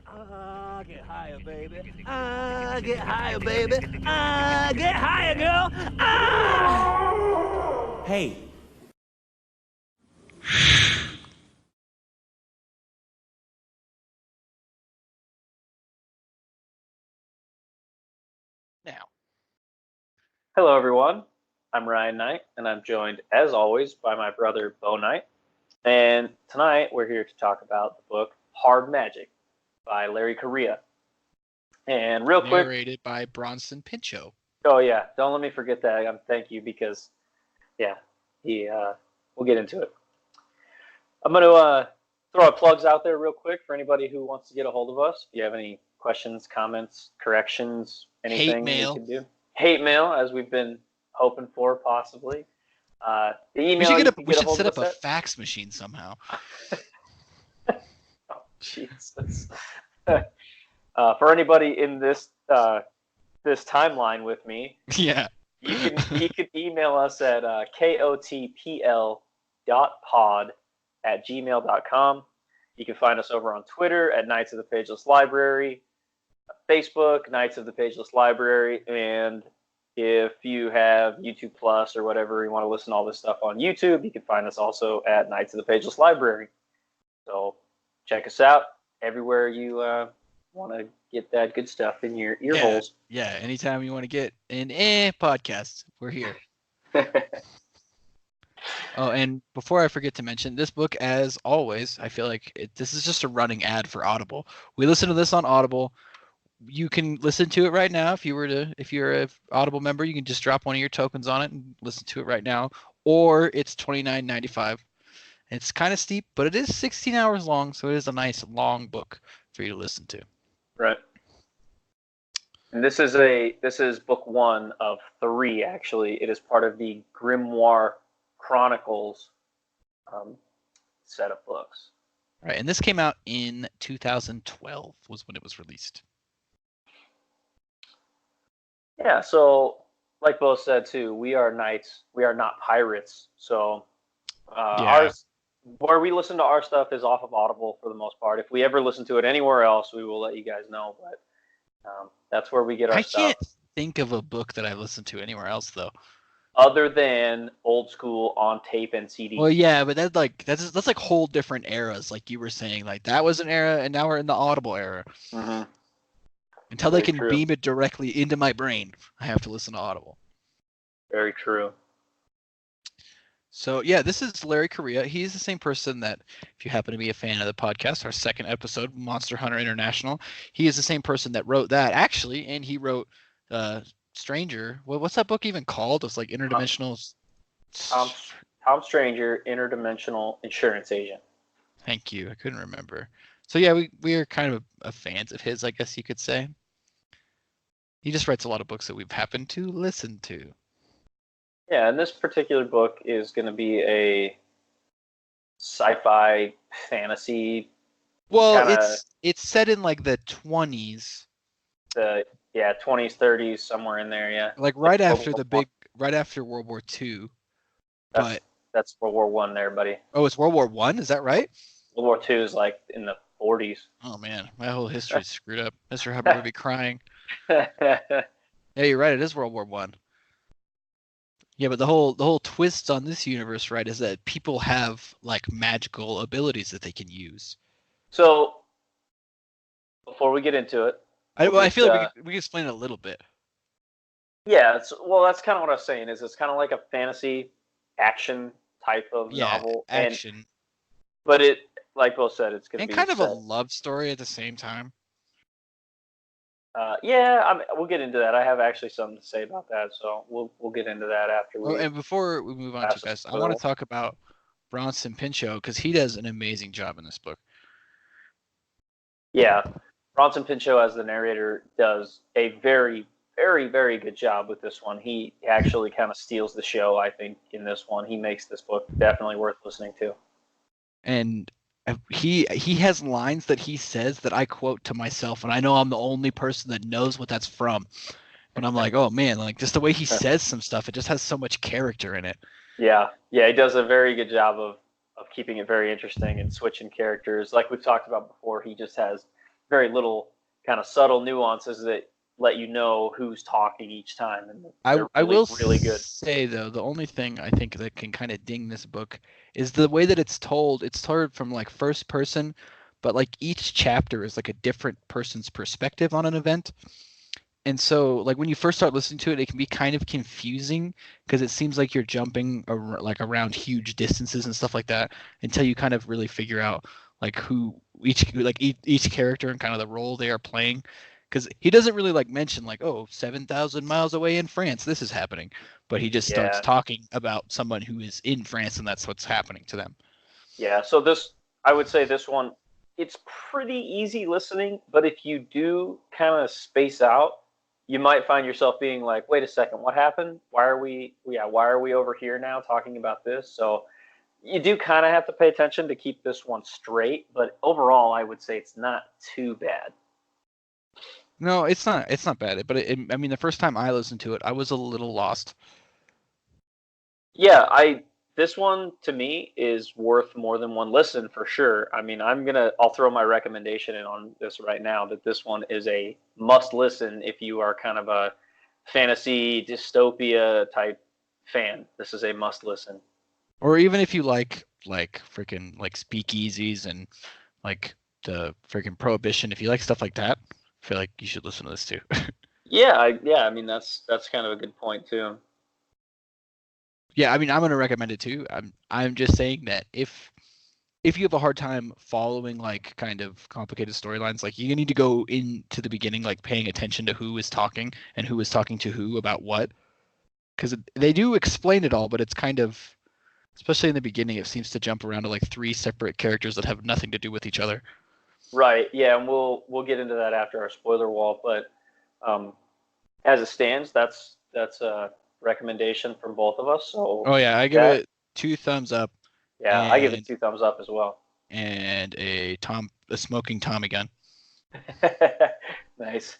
Get higher, baby. Get higher, baby. Get higher, girl. Hey. Now, Hello, everyone. I'm Ryan Knight, and I'm joined, as always, by my brother, Bo Knight. And tonight, we're here to talk about the book Hard Magic by Larry Correia. And real quick, narrated by Bronson Pinchot. oh yeah, don't let me forget that. Thank you because, yeah, we'll get into it. I'm going to throw our plugs out there real quick for anybody who wants to get a hold of us. If you have any questions, comments, corrections, anything mail. we can do. Hate mail, as we've been hoping for, possibly. The email We should set up a fax machine somehow. Oh, Jesus. For anybody in this timeline with me, Yeah. you could email us at kotpl.pod@gmail.com. You can find us over on Twitter at Knights of the Pageless Library, Facebook, Knights of the Pageless Library, and if you have YouTube Plus or whatever, you want to listen to all this stuff on YouTube, you can find us also at Knights of the Pageless Library. So check us out everywhere you want to get that good stuff in your ear holes. Yeah, anytime you want to get an podcast, we're here. Oh, and before I forget to mention, this book, as always, I feel like this is just a running ad for Audible. We listen to this on Audible. You can listen to it right now. If you're an Audible member, you can just drop one of your tokens on it and listen to it right now. Or it's $29.95. It's kind of steep, but it is 16 hours long, so it is a nice long book for you to listen to. Right. And this is book 1 of 3. Actually, it is part of the Grimnoir Chronicles set of books. Right, and this came out in 2012 was when it was released. Yeah, so like Bo said too, we are knights. We are not pirates. So ours, where we listen to our stuff is off of Audible for the most part. If we ever listen to it anywhere else, we will let you guys know. But that's where we get our stuff. I can't think of a book that I listened to anywhere else though. Other than old school on tape and CD. Well, yeah, but that's like whole different eras, like you were saying. Like that was an era, and now we're in the Audible era. Mm-hmm. Until they can beam it directly into my brain, I have to listen to Audible. Very true. So yeah, this is Larry Correia. He's the same person that, if you happen to be a fan of the podcast, our second episode, Monster Hunter International, he is the same person that wrote that actually, and he wrote Stranger. What's that book even called? It's like Interdimensional. Tom Stranger, Interdimensional Insurance Agent. Thank you. I couldn't remember. So yeah, we are kind of fans of his, I guess you could say. He just writes a lot of books that we've happened to listen to. Yeah, and this particular book is going to be a sci-fi fantasy. Well, it's set in like the 20s. 20s, 30s, somewhere in there, yeah. Like right after World War II. That's World War I there, buddy. Oh, it's World War I? Is that right? World War II is like in the 40s. Oh man, my whole history's screwed up. Mr. Hubbard would be crying. Yeah, you're right. It is World War I. Yeah, but the whole twist on this universe, right, is that people have like magical abilities that they can use. So, before we get into it, I feel like we can explain it a little bit. Yeah, that's kind of what I was saying. Is it's kind of like a fantasy action type of novel. Action. But it, like Bo said, it's going to be kind of a love story at the same time. We'll get into that. I have actually something to say about that, so we'll get into that after we. And before we move on to this, I want to talk about Bronson Pinchot because he does an amazing job in this book. Yeah, Bronson Pinchot as the narrator does a very, very, very good job with this one. He actually kind of steals the show, I think, in this one. He makes this book definitely worth listening to. And he has lines that he says that I quote to myself, and I know I'm the only person that knows what that's from. But I'm like, oh man, like just the way he says some stuff, it just has so much character in it. Yeah, he does a very good job of keeping it very interesting and switching characters. Like we've talked about before, he just has very little kind of subtle nuances that let you know who's talking each time, and they're I really, will really good. say though, the only thing I think that can kind of ding this book is the way that it's told. It's told from like first person, but like each chapter is like a different person's perspective on an event. And so like when you first start listening to it, it can be kind of confusing because it seems like you're jumping like around huge distances and stuff like that until you kind of really figure out like who each character and kind of the role they are playing. Because he doesn't really like mention like, oh, 7,000 miles away in France, this is happening, but he just starts Yeah. talking about someone who is in France and that's what's happening to them. Yeah, so I would say this one, it's pretty easy listening, but if you do kind of space out, you might find yourself being like, wait a second, what happened? Why are we over here now talking about this? So you do kind of have to pay attention to keep this one straight, but overall, I would say it's not too bad. No, it's not bad, but I mean, the first time I listened to it, I was a little lost. Yeah, this one to me is worth more than one listen for sure. I mean, I'll throw my recommendation in on this right now that this one is a must listen if you are kind of a fantasy dystopia type fan. This is a must listen. Or even if you like freaking like speakeasies and like the freaking prohibition, if you like stuff like that, I feel like you should listen to this too. Yeah, I mean that's kind of a good point too. Yeah, I mean, I'm gonna recommend it too. I'm just saying that if you have a hard time following like kind of complicated storylines, like you need to go into the beginning, like paying attention to who is talking and who is talking to who about what, because they do explain it all, but it's kind of, especially in the beginning, it seems to jump around to like 3 separate characters that have nothing to do with each other. Right. Yeah, and we'll get into that after our spoiler wall, but as it stands, that's a recommendation from both of us. So Oh yeah, I give it 2 thumbs up. Yeah, I give it 2 thumbs up as well. And a smoking Tommy gun. Nice.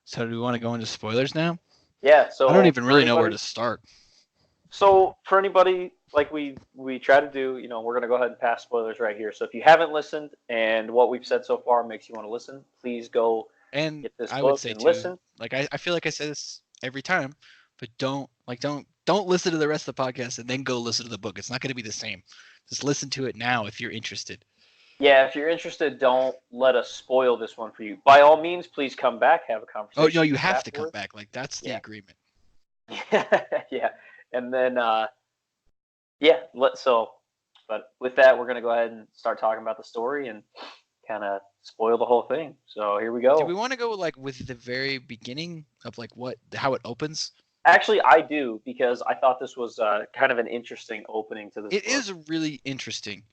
So do we want to go into spoilers now? Yeah. So I don't even really know where to start. So for anybody, like we try to do, we're going to go ahead and pass spoilers right here. So if you haven't listened and what we've said so far makes you want to listen, please go and get this I book would say and too, listen. like I feel like I say this every time, but don't listen to the rest of the podcast and then go listen to the book. It's not going to be the same. Just listen to it now if you're interested. Yeah, if you're interested, don't let us spoil this one for you. By all means, please come back, have a conversation. Oh no, you have to come back. Like that's the agreement. Yeah, and then but with that, we're gonna go ahead and start talking about the story and kind of spoil the whole thing. So here we go. Do we want to go like with the very beginning of like how it opens? Actually, I do, because I thought this was kind of an interesting opening to this. It is really interesting.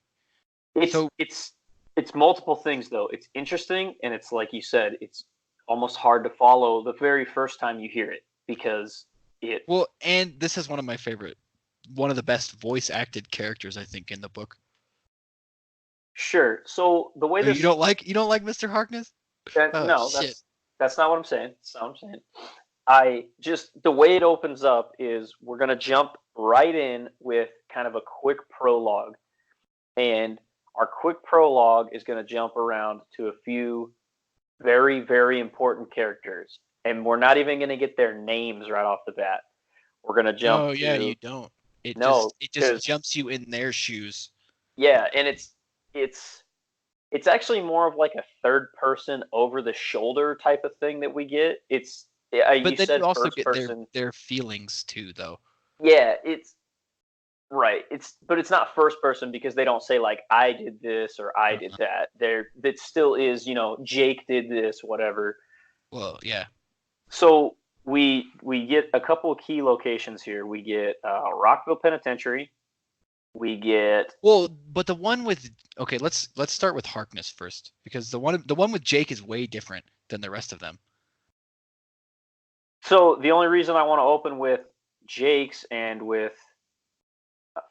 It's multiple things though. It's interesting, and it's like you said, it's almost hard to follow the very first time you hear it, because it. Well, and this is one of the best voice acted characters I think in the book. Sure. So the way you don't like Mr. Harkness? No, that's not what I'm saying. That's not what I'm saying. The way it opens up is we're gonna jump right in with kind of a quick prologue, and our quick prologue is going to jump around to a few very, very important characters, and we're not even going to get their names right off the bat. We're going to jump. Oh yeah, you don't. It just jumps you in their shoes. Yeah, and it's actually more of like a third person over the shoulder type of thing that we get. But then you also get their feelings too, though. Yeah, it's right. But it's not first person, because they don't say like I did this or I did that. That still is, Jake did this, whatever. Well, yeah. So we get a couple of key locations here. We get Rockville Penitentiary. We get but the one with let's start with Harkness first, because the one with Jake is way different than the rest of them. So the only reason I want to open with Jake's and with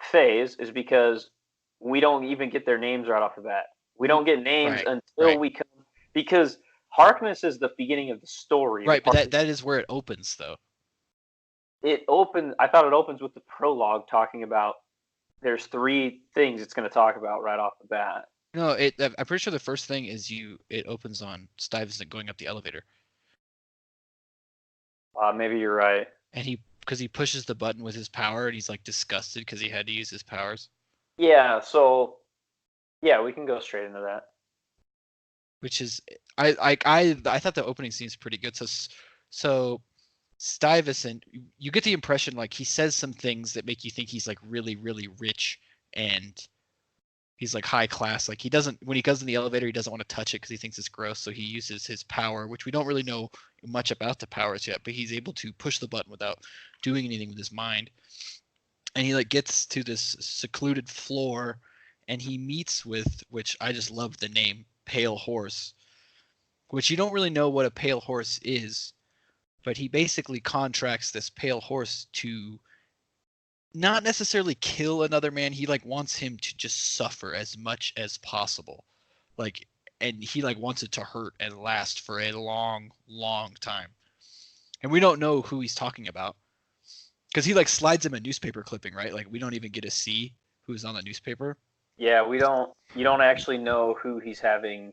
Faye's is because we don't even get their names right off the bat. We don't get names until we come, because Harkness is the beginning of the story. Right, but that is where it opens, though. I thought it opens with the prologue talking about there's 3 things it's going to talk about right off the bat. No, I'm pretty sure the first thing is it opens on Stuyvesant going up the elevator, Maybe you're right. and because he pushes the button with his power, and he's like disgusted because he had to use his powers. Yeah. So yeah, we can go straight into that. Which is I thought the opening scene's pretty good. So Stuyvesant, you get the impression like he says some things that make you think he's like really, really rich and he's like high class. Like when he goes in the elevator, he doesn't want to touch it because he thinks it's gross. So he uses his power, which we don't really know much about the powers yet, but he's able to push the button without doing anything with his mind. And he like gets to this secluded floor and he meets with, which I just love the name, Pale Horse, which you don't really know what a pale horse is, but he basically contracts this pale horse to not necessarily kill another man. He like wants him to just suffer as much as possible. Like, and he like wants it to hurt and last for a long, long time. And we don't know who he's talking about. Because he like slides him a newspaper clipping, right? Like we don't even get to see who's on the newspaper. Yeah, you don't actually know who he's having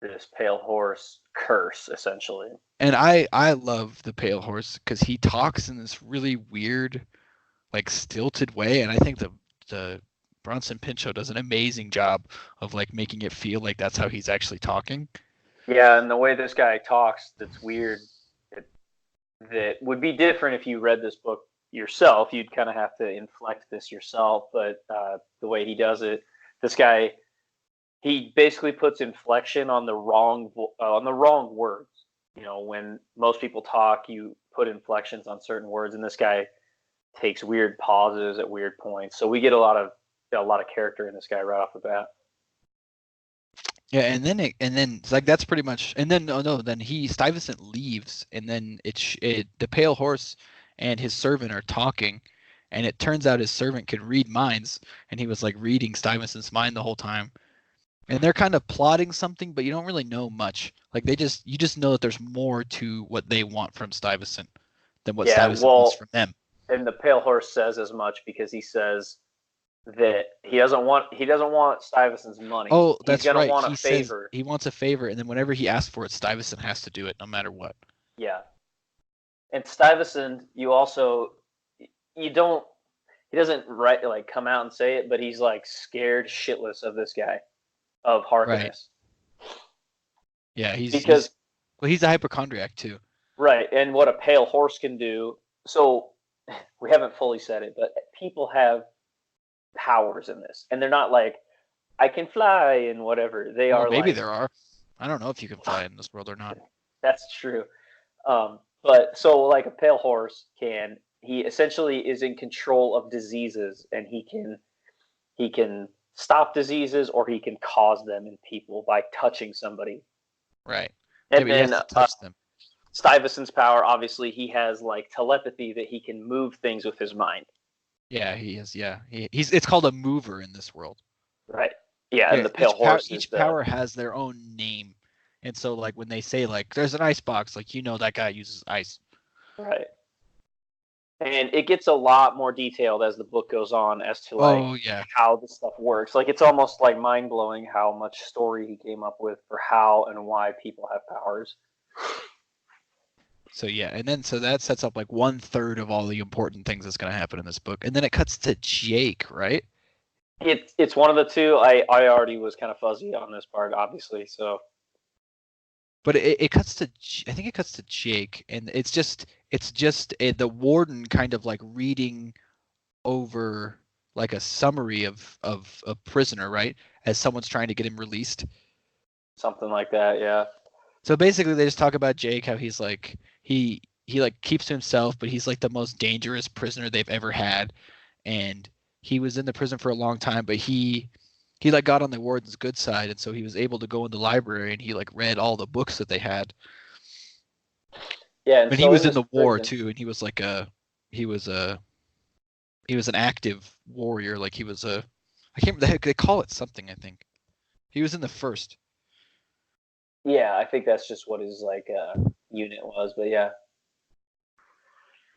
this pale horse curse, essentially. And I love the pale horse because he talks in this really weird, like stilted way, and I think the Bronson Pinchot does an amazing job of like making it feel like that's how he's actually talking. Yeah, and the way this guy talks, that's weird. That would be different if you read this book yourself. You'd kind of have to inflect this yourself, but the way he does it, this guy, he basically puts inflection on the wrong words. You know, when most people talk, you put inflections on certain words, and this guy takes weird pauses at weird points. So we get a lot of character in this guy right off the bat. Yeah, and then it's like that's pretty much. And then then Stuyvesant leaves, and then the pale horse and his servant are talking, and it turns out his servant can read minds, and he was like reading Stuyvesant's mind the whole time. And they're kind of plotting something, but you don't really know much. Like you just know that there's more to what they want from Stuyvesant than what Stuyvesant wants from them. And the pale horse says as much because he says that he doesn't want Stuyvesant's money. Oh, that's right. Want he favor. He wants a favor, and then whenever he asks for it, Stuyvesant has to do it, no matter what. Yeah. And Stuyvesant, he doesn't come out and say it, but he's like scared shitless of this guy, of Harkness. Right. Yeah, he's a hypochondriac too. Right, and what a pale horse can do. So we haven't fully said it, but people have powers in this, and they're not like I can fly and whatever. They are maybe there are. I don't know if you can fly in this world or not. That's true. But so like a pale horse he essentially is in control of diseases, and he can stop diseases or he can cause them in people by touching somebody. Right. And then touch them. Stuyvesant's power, obviously, he has like telepathy that he can move things with his mind. Yeah, he is. Yeah, it's called a mover in this world. Right. Yeah, and the pale horse. Each power has their own name, and so like when they say like there's an ice box, like that guy uses ice. Right. And it gets a lot more detailed as the book goes on as to how this stuff works. Like it's almost like mind blowing how much story he came up with for how and why people have powers. So yeah, and then so that sets up like 1/3 of all the important things that's going to happen in this book, and then it cuts to Jake, right? It's one of the two. I already was kind of fuzzy on this part, obviously. So, but it cuts to I think it cuts to Jake, and it's just the warden kind of like reading over like a summary of a prisoner, right? As someone's trying to get him released. Something like that, yeah. So basically, they just talk about Jake, how he's like he like keeps to himself, but he's like the most dangerous prisoner they've ever had, and he was in the prison for a long time, but he like got on the warden's good side, and so he was able to go in the library and he like read all the books that they had. Yeah, and he was in the war too, and he was like he was an active warrior, like he was I can't remember, they call it something, I think. He was in the first. Yeah, I think that's just what his like unit was, but yeah.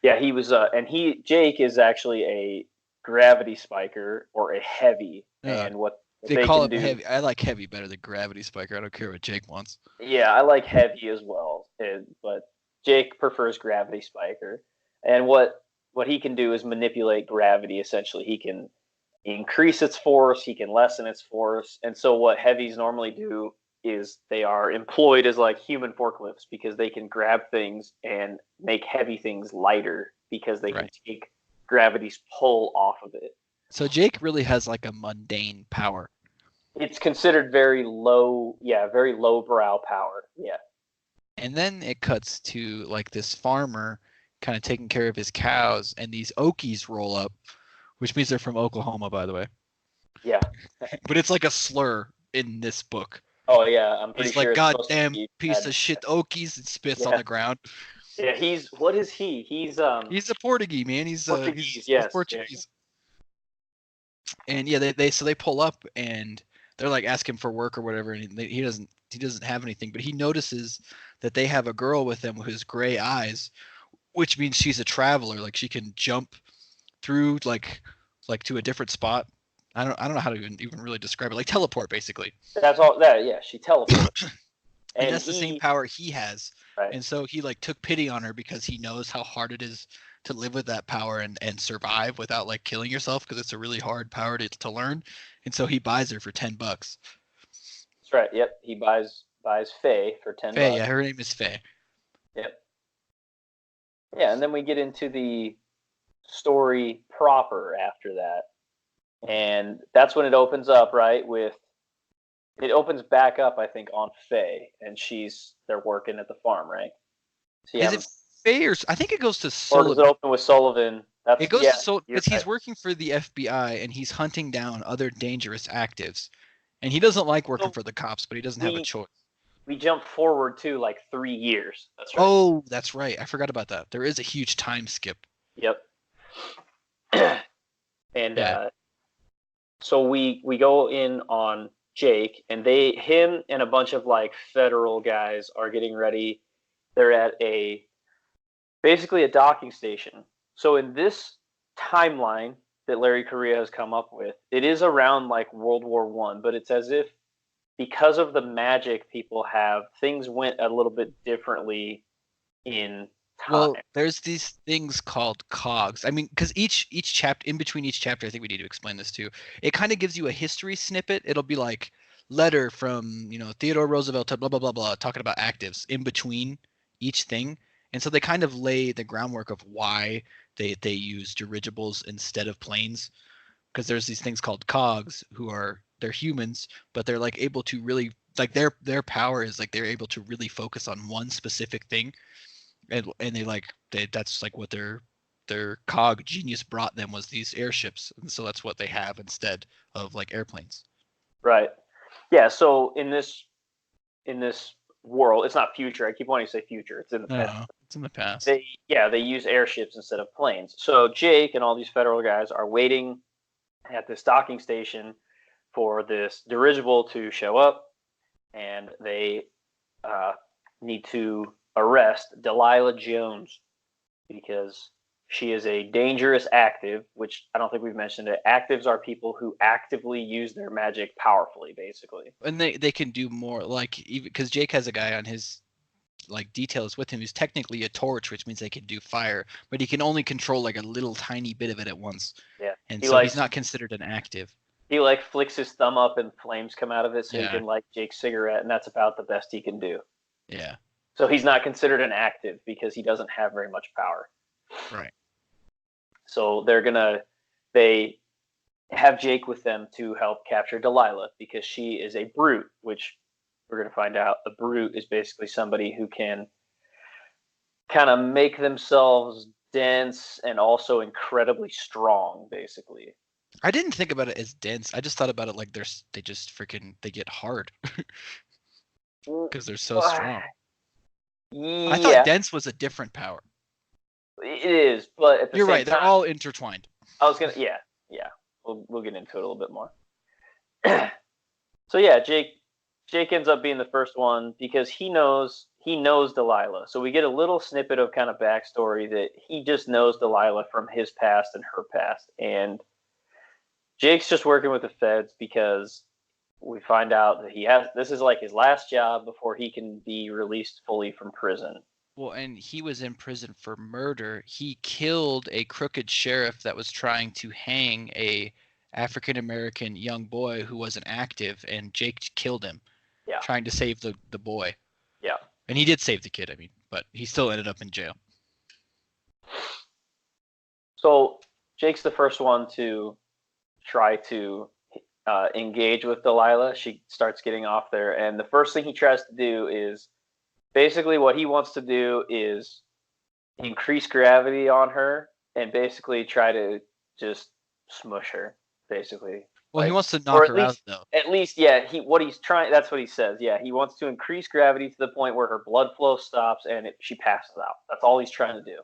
Yeah, he was and Jake is actually a gravity spiker or a heavy, and what They call him heavy. I like heavy better than gravity spiker. I don't care what Jake wants. Yeah, I like heavy as well, but Jake prefers gravity spiker. And what he can do is manipulate gravity. Essentially, he can increase its force, he can lessen its force. And so what heavies normally do is they are employed as like human forklifts because they can grab things and make heavy things lighter because they can take gravity's pull off of it. So Jake really has like a mundane power. It's considered very low brow power. Yeah. And then it cuts to like this farmer kind of taking care of his cows, and these Okies roll up, which means they're from Oklahoma, by the way. Yeah. But it's like a slur in this book. Oh yeah, I'm pretty he's sure. He's like, goddamn piece of shit Okies, and spits on the ground. Yeah, what is he? He's a Portuguese, man. He's Portuguese. He's Portuguese. Yeah. And yeah, they pull up and they're like asking for work or whatever, and he doesn't have anything, but he notices that they have a girl with them with his gray eyes, which means she's a traveler. Like she can jump through like to a different spot. I don't know how to even really describe it. Like teleport, basically. That's all. Yeah, she teleports. and that's the same power he has. Right. And so he like took pity on her because he knows how hard it is to live with that power and survive without like killing yourself, because it's a really hard power to learn. And so he buys her for $10. That's right. Yep. He buys Faye for $10. Faye, yeah, her name is Faye. Yep. Yeah, and then we get into the story proper after that. And that's when it opens up, right? It opens back up, I think, on Faye, and they're working at the farm, right? So, is it Faye, or I think it goes to Sullivan? Or does it open with Sullivan? It goes to Sullivan because he's working for the FBI and he's hunting down other dangerous actives, and he doesn't like working for the cops, but he doesn't have a choice. We jump forward to like 3 years. That's right. Oh, that's right. I forgot about that. There is a huge time skip. Yep. And so we go in on Jake, and him and a bunch of like federal guys are getting ready. They're at basically a docking station. So in this timeline that Larry Correia has come up with, it is around like World War I, but it's as if because of the magic people have, things went a little bit differently in time. Well, there's these things called cogs. I mean, because each chapter, in between each chapter, I think we need to explain this too. It kind of gives you a history snippet. It'll be like letter from Theodore Roosevelt to blah blah blah blah, talking about actives in between each thing. And so they kind of lay the groundwork of why they use dirigibles instead of planes, because there's these things called cogs they're humans, but they're like able to really like their power is like they're able to really focus on one specific thing, and that's like what their cog genius brought them was these airships, and so that's what they have instead of like airplanes. Right. Yeah. So in this world, it's not future. I keep wanting to say future. It's in the past. No, it's in the past. They use airships instead of planes. So Jake and all these federal guys are waiting at this docking station for this dirigible to show up, and they need to arrest Delilah Jones because she is a dangerous active, which I don't think we've mentioned it. Actives are people who actively use their magic powerfully, basically. And they can do more, like, even because Jake has a guy on his like details with him who's technically a torch, which means they can do fire, but he can only control like a little tiny bit of it at once. Yeah. And so he's not considered an active. He like flicks his thumb up and flames come out of it so he can light Jake's cigarette, and that's about the best he can do. Yeah. So he's not considered an active because he doesn't have very much power. Right. So they have Jake with them to help capture Delilah because she is a brute, which we're going to find out. A brute is basically somebody who can kind of make themselves dense and also incredibly strong, basically. I didn't think about it as dense. I just thought about it like they get hard because they're so strong. Yeah. I thought dense was a different power. It is, but at the You're same right. time, They're all intertwined. I was gonna, yeah. We'll get into it a little bit more. So yeah, Jake ends up being the first one because he knows Delilah. So we get a little snippet of kind of backstory that he just knows Delilah from his past and her past, and Jake's just working with the feds because we find out that this is like his last job before he can be released fully from prison. Well, and he was in prison for murder. He killed a crooked sheriff that was trying to hang a African American young boy who wasn't active, and Jake killed him, Yeah. trying to save the boy. Yeah. And he did save the kid, I mean, but he still ended up in jail. So Jake's the first one to try to engage with Delilah. She starts getting off there, and the first thing he tries to do is basically what he wants to do is increase gravity on her and basically try to just smush her, basically. Well, he wants to or knock at her out, least, though. At least, yeah. He's trying. That's what he says. Yeah, he wants to increase gravity to the point where her blood flow stops and she passes out. That's all he's trying to do.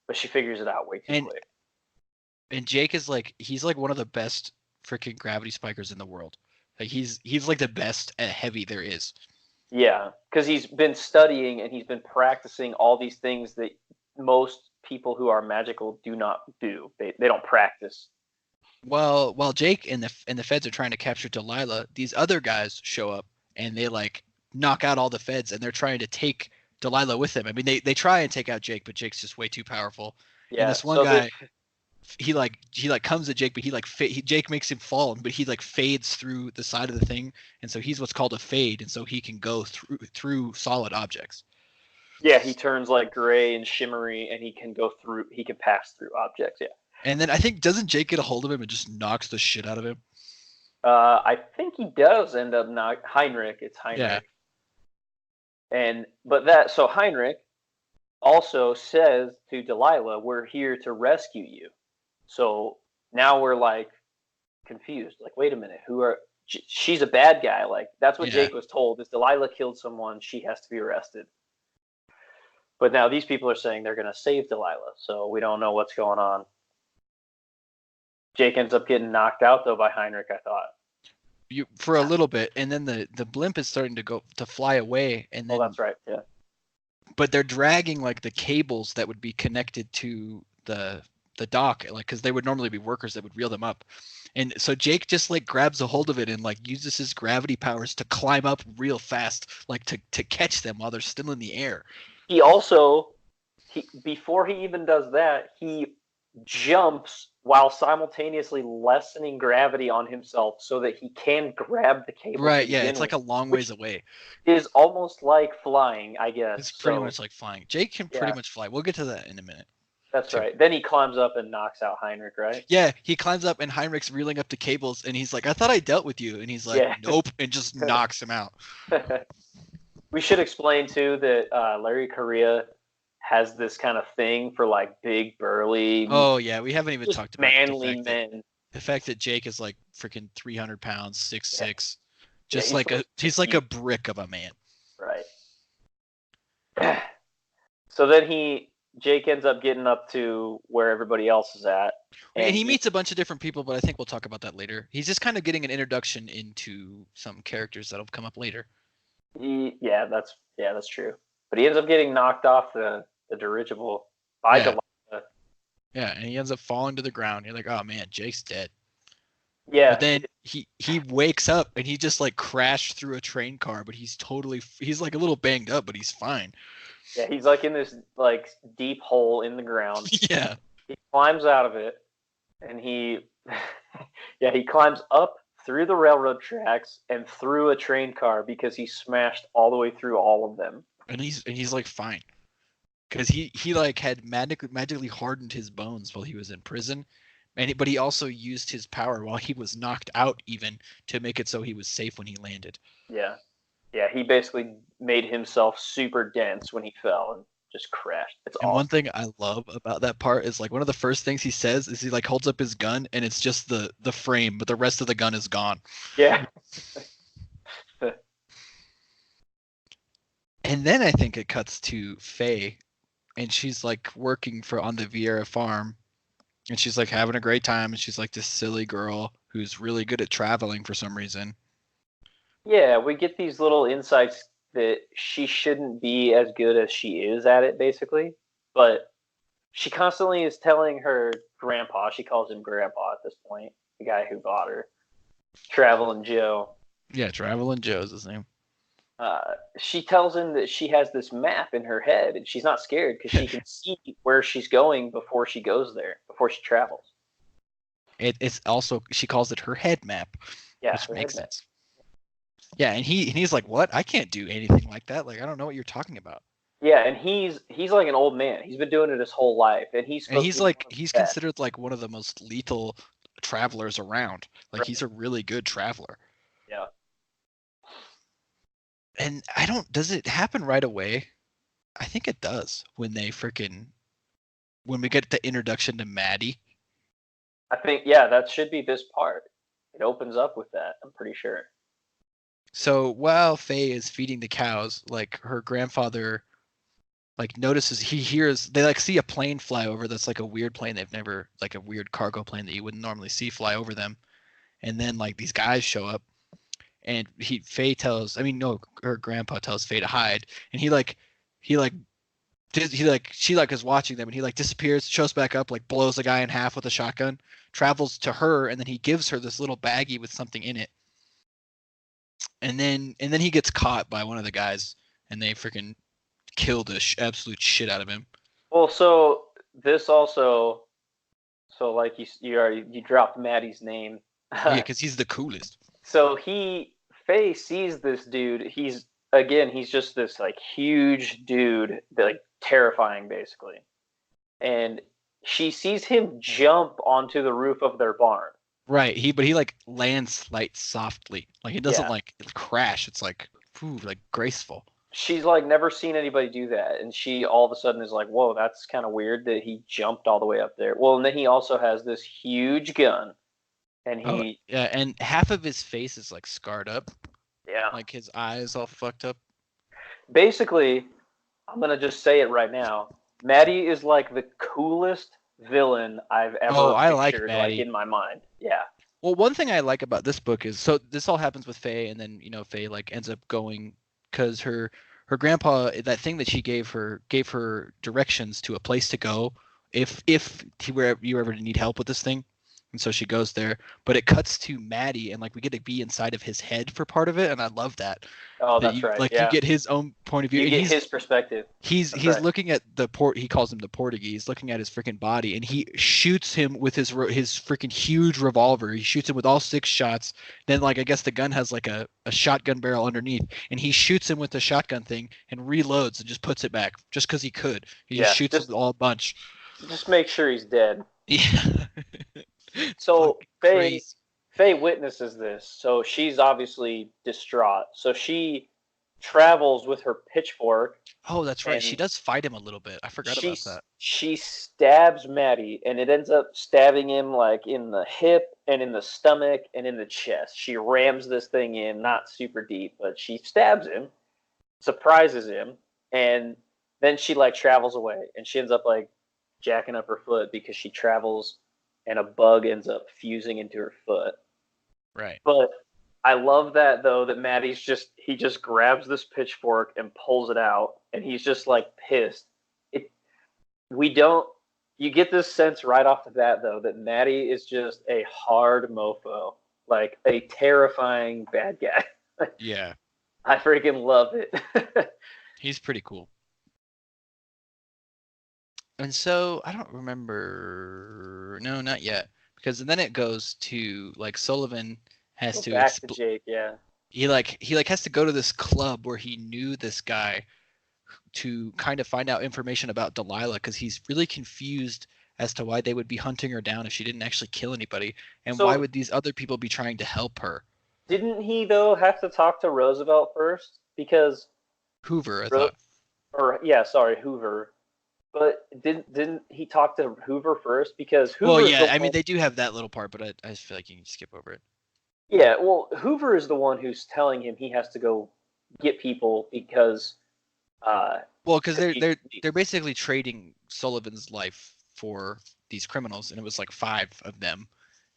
But she figures it out way too quick. And Jake is like, he's like one of the best freaking gravity spikers in the world. Like he's like the best at heavy there is. Yeah, because he's been studying and he's been practicing all these things that most people who are magical do not do. They don't practice. Well, while Jake and the feds are trying to capture Delilah, these other guys show up and they like knock out all the feds, and they're trying to take Delilah with them. I mean, they try and take out Jake, but Jake's just way too powerful. Yeah, and this one guy, he comes at Jake, but Jake makes him fall, but he like fades through the side of the thing, and so he's what's called a fade, and so he can go through solid objects. Yeah, he turns like gray and shimmery, and he can pass through objects. Yeah. And then I think, doesn't Jake get a hold of him and just knocks the shit out of him? I think he does end up Heinrich. It's Heinrich. Yeah. So Heinrich also says to Delilah, "We're here to rescue you." So now we're like confused. Like, wait a minute, she's a bad guy. Like that's what Jake was told. Is Delilah killed someone, she has to be arrested. But now these people are saying they're going to save Delilah, so we don't know what's going on. Jake ends up getting knocked out though by Heinrich, I thought. For a little bit, and then the blimp is starting to fly away, and then that's right, yeah. But they're dragging like the cables that would be connected to the dock, like because they would normally be workers that would reel them up, and so Jake just like grabs a hold of it and like uses his gravity powers to climb up real fast, like to catch them while they're still in the air. He also, before he even does that, he jumps while simultaneously lessening gravity on himself so that he can grab the cable. Right, yeah, it's like a long ways away. Is almost like flying, I guess. It's pretty much like flying. Jake can pretty much fly. We'll get to that in a minute. That's right. Then he climbs up and knocks out Heinrich, right? Yeah, he climbs up and Heinrich's reeling up the cables, and he's like, "I thought I dealt with you," and he's like, "Nope," and just knocks him out. We should explain too that Larry Correia has this kind of thing for like big, burly. Oh yeah, we haven't even talked about manly men. The fact that Jake is like freaking 300 pounds, 6'6", just he's like a brick of a man. Right. So then Jake ends up getting up to where everybody else is at, and he meets a bunch of different people, but I think we'll talk about that later. He's just kind of getting an introduction into some characters that'll come up later. Yeah, that's true. But he ends up getting knocked off the dirigible by Delilah. Yeah, and he ends up falling to the ground. You're like, oh man, Jake's dead. Yeah. But then he wakes up and he just like crashed through a train car, but he's like a little banged up, but he's fine. Yeah, he's like in this like deep hole in the ground. Yeah. He climbs out of it, and he climbs up through the railroad tracks and through a train car because he smashed all the way through all of them. And he's like fine, because he like had magically hardened his bones while he was in prison, but he also used his power while he was knocked out even to make it so he was safe when he landed. Yeah, he basically made himself super dense when he fell and just crashed. It's awesome. One thing I love about that part is like one of the first things he says is he like holds up his gun and it's just the frame, but the rest of the gun is gone. Yeah. And then I think it cuts to Faye, and she's like working on the Vieira farm, and she's like having a great time, and she's like this silly girl who's really good at traveling for some reason. Yeah, we get these little insights that she shouldn't be as good as she is at it, basically. But she constantly is telling her grandpa, she calls him grandpa at this point, the guy who bought her, Traveling Joe. Yeah, Traveling Joe's his name. She tells him that she has this map in her head, and she's not scared because she can see where she's going before she goes there, before she travels. It's also, she calls it her head map, Yeah, which her makes head map. sense. Yeah, and he's like, what? I can't do anything like that. Like, I don't know what you're talking about. Yeah, and he's like an old man. He's been doing it his whole life, and he's And supposed to be one of the he's best. considered like one of the most lethal travelers around. Like, he's a really good traveler. Yeah. And I don't, does it happen right away? I think it does when we get the introduction to Maddie. I think, yeah, that should be this part. It opens up with that, I'm pretty sure. So while Faye is feeding the cows, like, her grandfather like notices, he hears, they like see a plane fly over that's like a weird plane they've never, like a weird cargo plane that you wouldn't normally see fly over them. And then like these guys show up, and Faye tells, I mean, no, her grandpa tells Faye to hide, and he like she like is watching them, and he like disappears, shows back up, like blows a guy in half with a shotgun, travels to her, and then he gives her this little baggie with something in it. And then he gets caught by one of the guys, and they freaking kill the absolute shit out of him. Well, so this also, so like you dropped Maddie's name. Yeah, because he's the coolest. So Faye sees this dude. He's just this like huge dude, like terrifying basically. And she sees him jump onto the roof of their barn. Right. But he like lands like softly. Like, it doesn't like crash. It's like, like graceful. She's like never seen anybody do that, and she all of a sudden is like, whoa, that's kind of weird that he jumped all the way up there. Well, and then he also has this huge gun, and yeah, and half of his face is like scarred up. Yeah. Like, his eyes all fucked up. Basically, I'm gonna just say it right now. Maddie is like the coolest villain I've ever pictured, like in my mind. Yeah. Well, one thing I like about this book is, so this all happens with Faye, and then Faye like ends up going, because her grandpa, that thing that she gave her directions to a place to go if you were ever to need help with this thing. And so she goes there, but it cuts to Maddie, and like we get to be inside of his head for part of it, and I love that. Oh, that's right. Like, you get his own point of view. You get his perspective. He's looking at he calls him the Portuguese, looking at his freaking body, and he shoots him with his freaking huge revolver. He shoots him with all 6 shots. Then, like, I guess the gun has like a shotgun barrel underneath, and he shoots him with the shotgun thing and reloads and just puts it back just because he could. He just shoots him all a bunch. Just make sure he's dead. Yeah. So Faye witnesses this, so she's obviously distraught. So she travels with her pitchfork. Oh, that's right. She does fight him a little bit. I forgot about that. She stabs Maddie, and it ends up stabbing him like in the hip and in the stomach and in the chest. She rams this thing in, not super deep, but she stabs him, surprises him, and then she like travels away, and she ends up like jacking up her foot because she travels and a bug ends up fusing into her foot. Right. But I love that, though, that Maddie's he just grabs this pitchfork and pulls it out, and he's just like pissed. You get this sense right off the bat, though, that Maddie is just a hard mofo, like a terrifying bad guy. Yeah. I freaking love it. He's pretty cool. And so I don't remember. No, not yet, because then it goes to like Sullivan has to back to Jake. Yeah. He has to go to this club where he knew this guy to kind of find out information about Delilah, because he's really confused as to why they would be hunting her down if she didn't actually kill anybody, and why would these other people be trying to help her? Didn't he though have to talk to Roosevelt first? Because Hoover, I thought. Hoover. But didn't he talk to Hoover first? Because Hoover. Well, yeah, I mean they do have that little part, but I just feel like you can skip over it. Yeah, well, Hoover is the one who's telling him he has to go get people because. Because they're basically trading Sullivan's life for these criminals, and it was like 5 of them,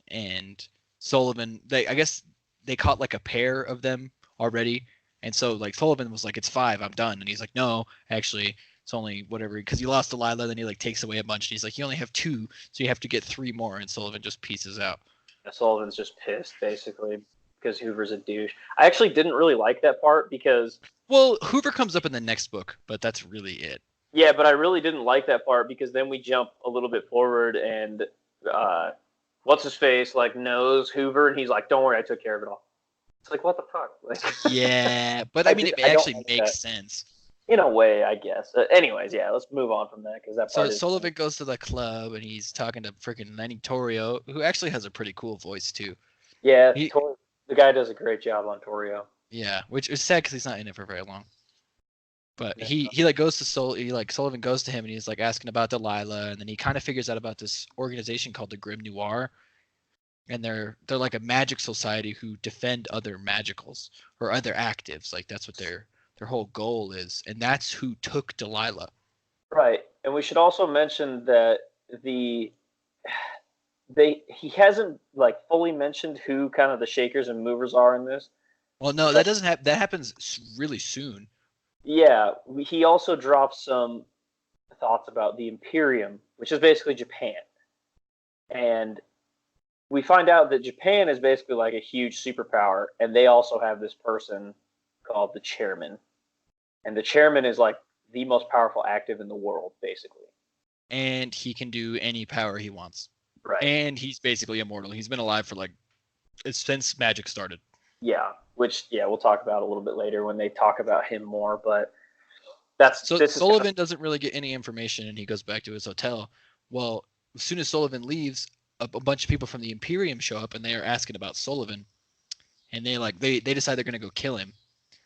and Sullivan, I guess they caught like a pair of them already, and so like Sullivan was like, it's 5, I'm done, and he's like, no, actually it's only whatever, because he lost Delilah, then he like takes away a bunch, and he's like, you only have 2, so you have to get 3 more, and Sullivan just pieces out. Sullivan's just pissed, basically, because Hoover's a douche. I actually didn't really like that part because... Well, Hoover comes up in the next book, but that's really it. Yeah, but I really didn't like that part because then we jump a little bit forward and what's-his-face, like, knows Hoover, and he's like, don't worry, I took care of it all. It's like, what the fuck? Like, Yeah, but I mean, it actually makes sense. In a way, I guess. Anyways, yeah, let's move on from that because that part is... Sullivan goes to the club and he's talking to freaking Lenny Torrio, who actually has a pretty cool voice too. Yeah, the guy does a great job on Torrio. Yeah, which is sad because he's not in it for very long. But he like goes to Sullivan goes to him and he's like asking about Delilah, and then he kind of figures out about this organization called the Grimnoir, and they're like a magic society who defend other magicals or other actives. Like that's what their whole goal is, and that's who took Delilah. Right, and we should also mention that he hasn't like fully mentioned who kind of the shakers and movers are in this. Well, no, that doesn't happen. That happens really soon. Yeah, he also drops some thoughts about the Imperium, which is basically Japan, and we find out that Japan is basically like a huge superpower, and they also have this person called the Chairman. And the Chairman is like the most powerful active in the world, basically. And he can do any power he wants. Right. And he's basically immortal. He's been alive for since magic started. Yeah, which we'll talk about a little bit later when they talk about him more. But Sullivan doesn't really get any information, and he goes back to his hotel. Well, as soon as Sullivan leaves, a bunch of people from the Imperium show up, and they are asking about Sullivan, and they decide they're going to go kill him.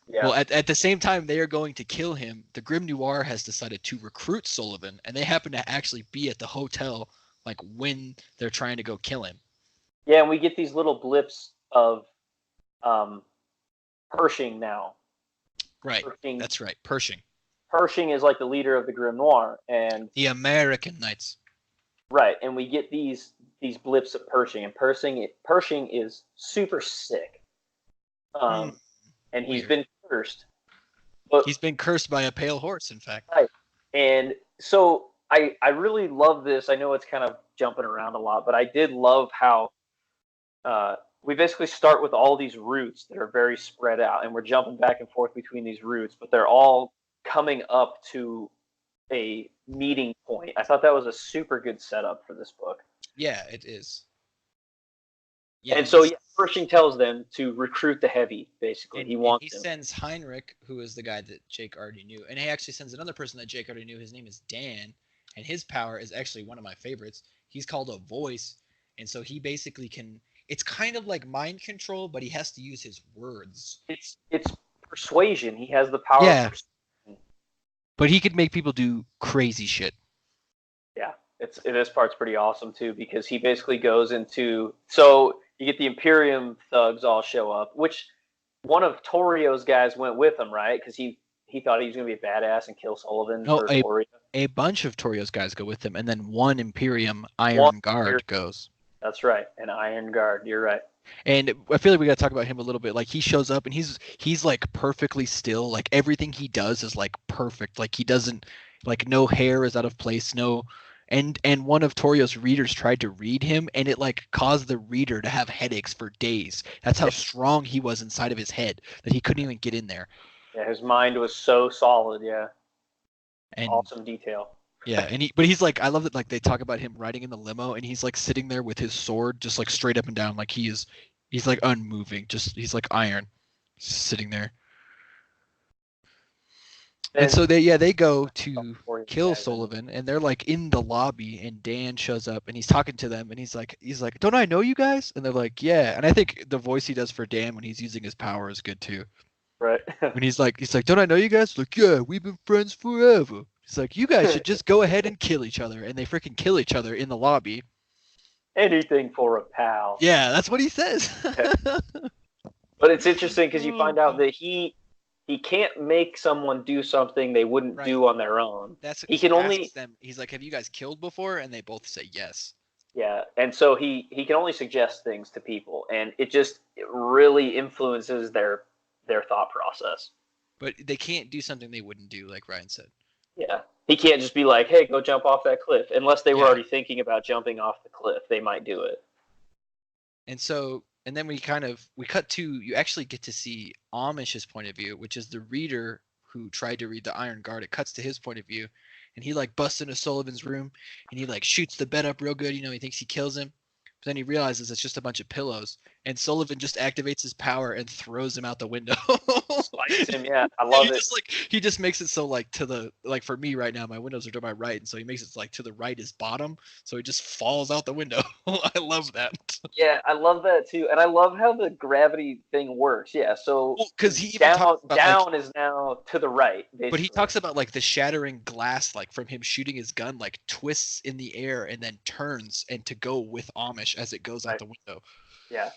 Yeah. Well, at the same time they are going to kill him, the Grimnoir has decided to recruit Sullivan, and they happen to actually be at the hotel like when they're trying to go kill him. Yeah, and we get these little blips of Pershing now. Right. That's right. Pershing. Pershing is like the leader of the Grimnoir, and the American Knights. Right, and we get these blips of Pershing, and Pershing is super sick. And he's been cursed. But he's been cursed by a pale horse, in fact. Right. And so I really love this. I know it's kind of jumping around a lot, but I did love how we basically start with all these routes that are very spread out, and we're jumping back and forth between these routes, but they're all coming up to a meeting point. I thought that was a super good setup for this book. Yeah, it is. Yeah, and so Pershing tells them to recruit the heavy, basically. He sends Heinrich, who is the guy that Jake already knew, and he actually sends another person that Jake already knew. His name is Dan, and his power is actually one of my favorites. He's called a voice, and so he basically can... It's kind of like mind control, but he has to use his words. It's persuasion. He has the power of persuasion. But he could make people do crazy shit. Yeah, this part's pretty awesome, too, because he basically goes into... So... You get the Imperium thugs all show up, which one of Torrio's guys went with him, right? Because he thought he was going to be a badass and kill Sullivan. No, a bunch of Torrio's guys go with him, and then one Imperium Iron Guard goes. That's right, an Iron Guard. You're right. And I feel like we got to talk about him a little bit. Like he shows up and he's like perfectly still. Like everything he does is like perfect. Like he doesn't like no hair is out of place. No. And one of Torrio's readers tried to read him, and it like caused the reader to have headaches for days. That's how strong he was inside of his head that he couldn't even get in there. Yeah, his mind was so solid. Yeah, and awesome detail. Yeah, but he's like, I love that. Like they talk about him riding in the limo, and he's like sitting there with his sword, just like straight up and down, like he's like unmoving. He's like iron, just sitting there. And so they go to kill Sullivan, and they're like in the lobby, and Dan shows up and he's talking to them, and he's like, don't I know you guys? And they're like, yeah. And I think the voice he does for Dan when he's using his power is good too. Right. When he's like, don't I know you guys? Like, yeah, we've been friends forever. He's like, you guys should just go ahead and kill each other, and they freaking kill each other in the lobby. Anything for a pal. Yeah, that's what he says. But it's interesting because you find out that he can't make someone do something they wouldn't do on their own. He can only them. He's like, have you guys killed before? And they both say yes. Yeah, and so he can only suggest things to people, and it really influences their thought process. But they can't do something they wouldn't do, like Ryan said. Yeah, he can't just be like, hey, go jump off that cliff. Unless they were already thinking about jumping off the cliff, they might do it. And then we cut to, you actually get to see Amish's point of view, which is the reader who tried to read the Iron Guard. It cuts to his point of view, and he like busts into Sullivan's room, and he like shoots the bed up real good. He thinks he kills him, but then he realizes it's just a bunch of pillows, and Sullivan just activates his power and throws him out the window. Slice him, yeah. I love it. He just makes it so like for me right now, my windows are to my right, and so he makes it like to the right is bottom, so he just falls out the window. I love that. Yeah, I love that too, and I love how the gravity thing works. Yeah, so because he even talks about, down is now to the right, basically. But he talks about like the shattering glass, like from him shooting his gun, like twists in the air and then turns and to go with Amish as it goes out the window. Yeah,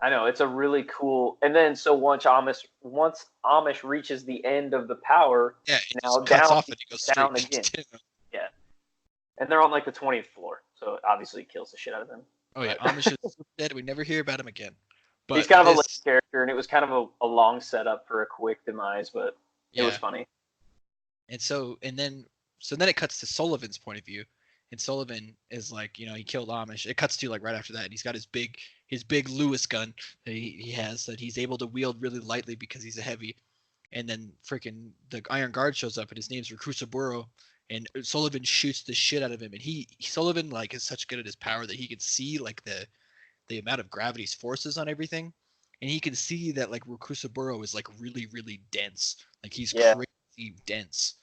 I know, it's a really cool. And then so once Amish reaches the end of the power, it now cuts down, off and he goes down straight again. Yeah, and they're on like the 20th floor, so it obviously kills the shit out of them. Oh yeah, Amish is dead. We never hear about him again. But he's kind of a late character, and it was kind of a long setup for a quick demise, but it was funny. And then it cuts to Sullivan's point of view, and Sullivan is like, he killed Amish. It cuts to like right after that, and he's got his big Lewis gun that he has that he's able to wield really lightly because he's a heavy. And then freaking the Iron Guard shows up, and his name's Recusaburo, and Sullivan shoots the shit out of him. And Sullivan like is such good at his power that he can see like the amount of gravity's forces on everything, and he can see that like Recusaburo is like really, really dense. Like he's crazy dense.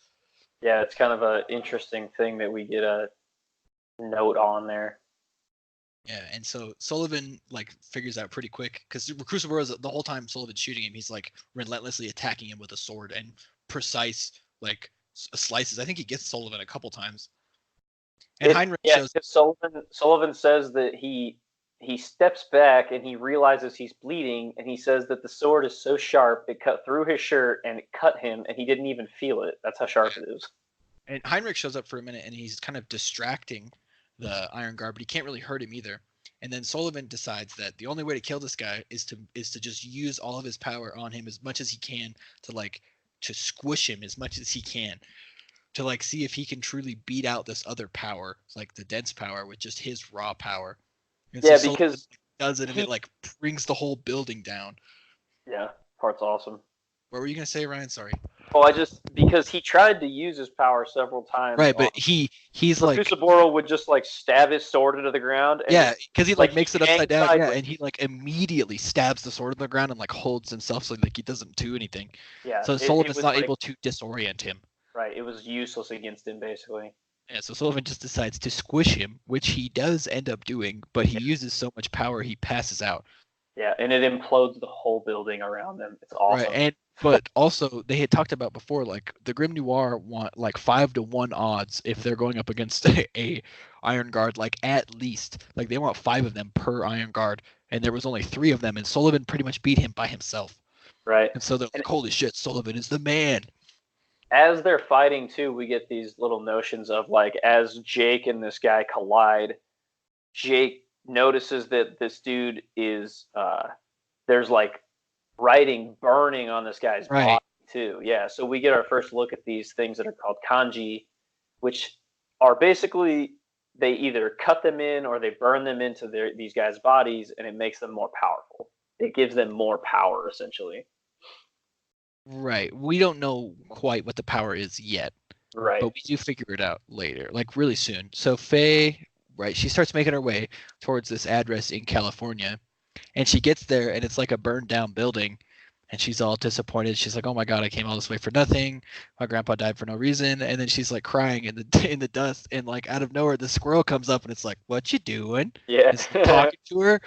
Yeah, it's kind of an interesting thing that we get a note on there. Yeah, and so Sullivan like figures out pretty quick, because Recusaburo is the whole time Sullivan's shooting him, he's like relentlessly attacking him with a sword and precise like slices. I think he gets Sullivan a couple times. And Heinrich shows. Sullivan says that he steps back and he realizes he's bleeding, and he says that the sword is so sharp it cut through his shirt and it cut him, and he didn't even feel it. That's how sharp it is. And Heinrich shows up for a minute, and he's kind of distracting the Iron Guard, but he can't really hurt him either. And then Sullivan decides that the only way to kill this guy is to just use all of his power on him as much as he can, to squish him as much as he can, to like see if he can truly beat out this other power, like the dense power, with just his raw power. And so because does it, and it like brings the whole building down. Yeah, part's awesome. What were you gonna say, Ryan? Sorry. Oh, because he tried to use his power several times. Right, but he's like Recusaburo would just like stab his sword into the ground. And because he like makes it upside down. Yeah, and he like immediately stabs the sword in the ground and like holds himself so like he doesn't do anything. Yeah. So Sullivan's not able to disorient him. Right, it was useless against him basically. Yeah, so Sullivan just decides to squish him, which he does end up doing, but he uses so much power he passes out. Yeah, and it implodes the whole building around them. It's awesome. Right, but also they had talked about before, like the Grimnoir want like 5-1 odds if they're going up against a Iron Guard, like at least. Like they want 5 of them per Iron Guard, and there was only 3 of them, and Sullivan pretty much beat him by himself. Right. And so they're like, holy shit, Sullivan is the man. As they're fighting too, we get these little notions of like, as Jake and this guy collide, Jake notices that this dude is there's like writing burning on this guy's body too. Yeah, so we get our first look at these things that are called kanji, which are basically they either cut them in or they burn them into these guys' bodies, and it makes them more powerful. It gives them more power essentially. Right. We don't know quite what the power is yet. Right. But we do figure it out later, like really soon. So Faye, right, she starts making her way towards this address in California, and she gets there, and it's like a burned down building, and she's all disappointed. She's like, "Oh my God, I came all this way for nothing. My grandpa died for no reason." And then she's like crying in the dust, and like out of nowhere, the squirrel comes up, and it's like, "What you doing?" Yeah. It's talking to her.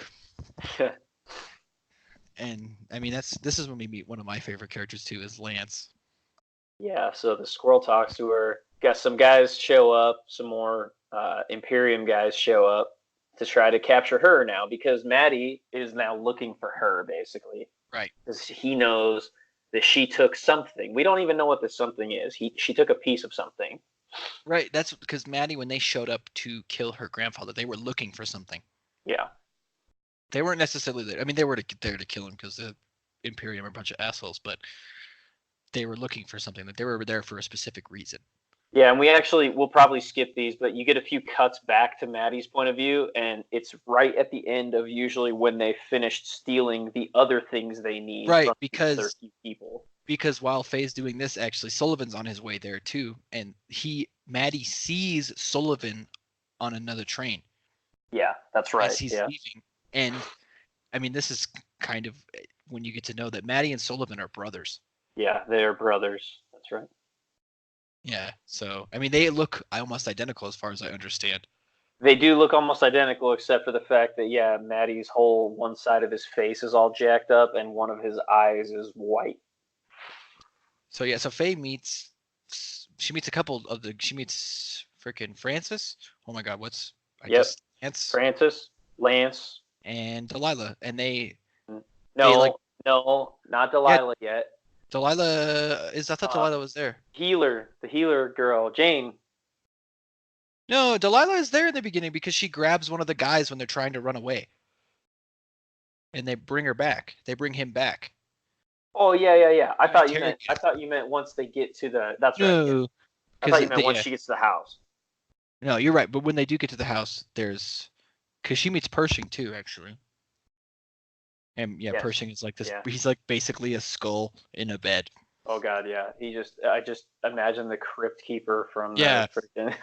And I mean, this is when we meet one of my favorite characters too, is Lance. Yeah, so the squirrel talks to her. Got some guys show up, some more Imperium guys show up to try to capture her now, because Maddie is now looking for her, basically. Right. Because he knows that she took something. We don't even know what this something is. She took a piece of something. Right, that's because Maddie, when they showed up to kill her grandfather, they were looking for something. Yeah. They weren't necessarily there. I mean, they were there to kill him because the Imperium are a bunch of assholes, but they were looking for something. That they were there for a specific reason. Yeah, and we'll probably skip these, but you get a few cuts back to Maddie's point of view, and it's right at the end of usually when they finished stealing the other things they need Right, from the other few people. Because while Faye's doing this, actually Sullivan's on his way there too, and Maddie sees Sullivan on another train. Yeah, that's right. As he's Yeah. leaving, and I mean, this is kind of when you get to know that Maddie and Sullivan are brothers. Yeah, they're brothers. That's right. Yeah, so I mean, they look almost identical as far as I understand. They do look almost identical, except for the fact that Maddie's whole one side of his face is all jacked up, and one of his eyes is white. So yeah, so Faye meets a couple of she meets freaking Francis. Oh my God, Lance. Francis, Lance, and Delilah, and no, not Delilah yet. Delilah I thought Delilah was there. The healer girl, Jane. No, Delilah is there in the beginning because she grabs one of the guys when they're trying to run away. And they bring her back. They bring him back. Oh yeah. I thought you meant once they get to the. That's right. No, yeah. I thought you meant once she gets to the house. No, you're right. But when they do get to the house, because she meets Pershing too, actually. And yes. Pershing is like this. Yeah. He's like basically a skull in a bed. Oh God, yeah. I just imagine the crypt keeper from freaking.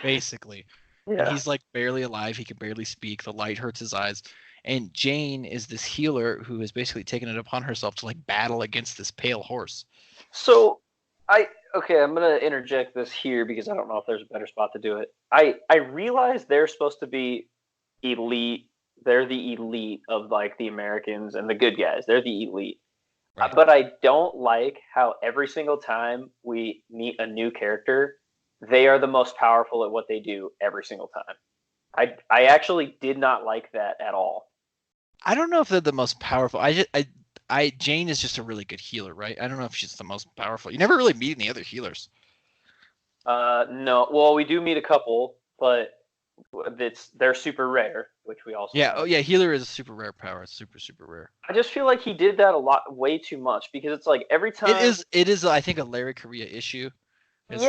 Basically. Yeah. And he's like barely alive. He can barely speak. The light hurts his eyes. And Jane is this healer who has basically taken it upon herself to like battle against this pale horse. So I'm gonna interject this here because I don't know if there's a better spot to do it. I realize they're supposed to be elite. They're the elite of like the Americans and the good guys. They're the elite. Right. But I don't like how every single time we meet a new character, they are the most powerful at what they do every single time. I actually did not like that at all. I don't know if they're the most powerful. Jane is just a really good healer, right? I don't know if she's the most powerful. You never really meet any other healers. No. Well, we do meet a couple, but they're super rare, which we also know. Oh yeah, healer is a super rare power. It's super rare. I just feel like he did that way too much because it's like every time it is I think a Larry Correia issue. It's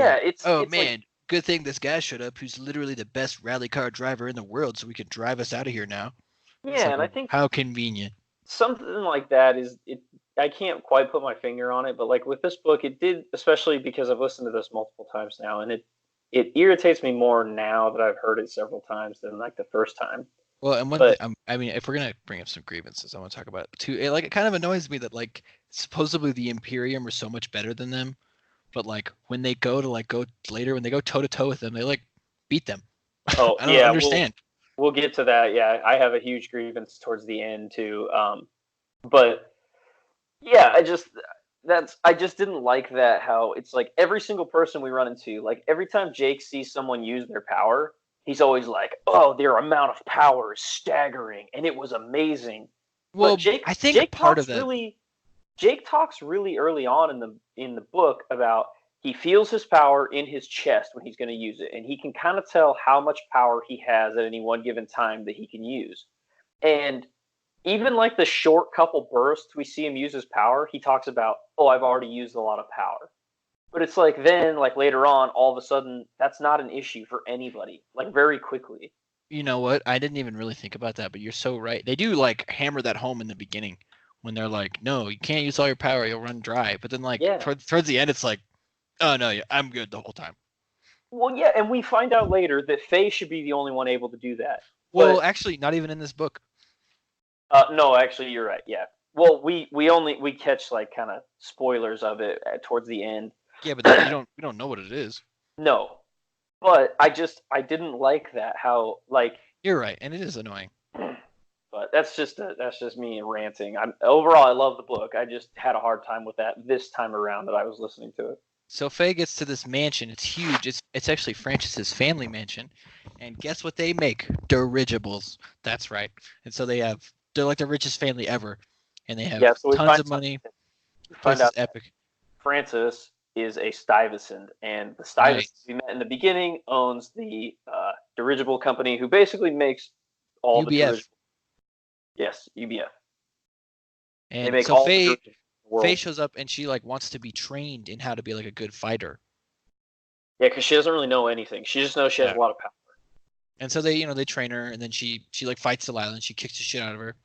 man, like, good thing this guy showed up who's literally the best rally car driver in the world, so we can drive us out of here now. Yeah, and I think how convenient. Something like that I can't quite put my finger on it, but like with this book, it did, especially because I've listened to this multiple times now, and it irritates me more now that I've heard it several times than like the first time. Well, and I mean, if we're gonna bring up some grievances, I want to talk about it too. It kind of annoys me that like supposedly the Imperium are so much better than them, but like when they go later, when they go toe to toe with them, they like beat them. Oh, I don't understand. We'll get to that. Yeah, I have a huge grievance towards the end too. But yeah, I just didn't like that. How it's like every single person we run into, like every time Jake sees someone use their power, he's always like, "Oh, their amount of power is staggering, and it was amazing." Well, but Jake, I think Jake part of that. Jake talks really early on in the book about he feels his power in his chest when he's going to use it, and he can kind of tell how much power he has at any one given time that he can use. And even like the short couple bursts we see him use his power, he talks about, "Oh, I've already used a lot of power." But it's like then, like later on, all of a sudden, that's not an issue for anybody, like very quickly. You know what? I didn't even really think about that, but you're so right. They do like hammer that home in the beginning when they're like, "No, you can't use all your power; you'll run dry." But then, like towards the end, it's like, "Oh no, I'm good the whole time." Well, yeah, and we find out later that Faye should be the only one able to do that. Well, actually, not even in this book. No, actually, you're right. Yeah. Well, we catch like kind of spoilers of it towards the end. Yeah, but then we don't know what it is. No, but I didn't like that. How like you're right, and it is annoying. But that's just me ranting. Overall, I love the book. I just had a hard time with that this time around that I was listening to it. So Faye gets to this mansion. It's huge. It's actually Francis's family mansion, and guess what they make? Dirigibles. That's right. And so they're like the richest family ever, and they have tons of money. We find out epic. Francis is a Stuyvesant, and the Stuyvesant we met in the beginning owns the dirigible company, who basically makes all the dirigibles. Yes, UBF. And so Faye shows up, and she like wants to be trained in how to be like a good fighter. Yeah, because she doesn't really know anything. She just knows she has Yeah. a lot of power. And so they train her, and then she like fights Delilah, and she kicks the shit out of her.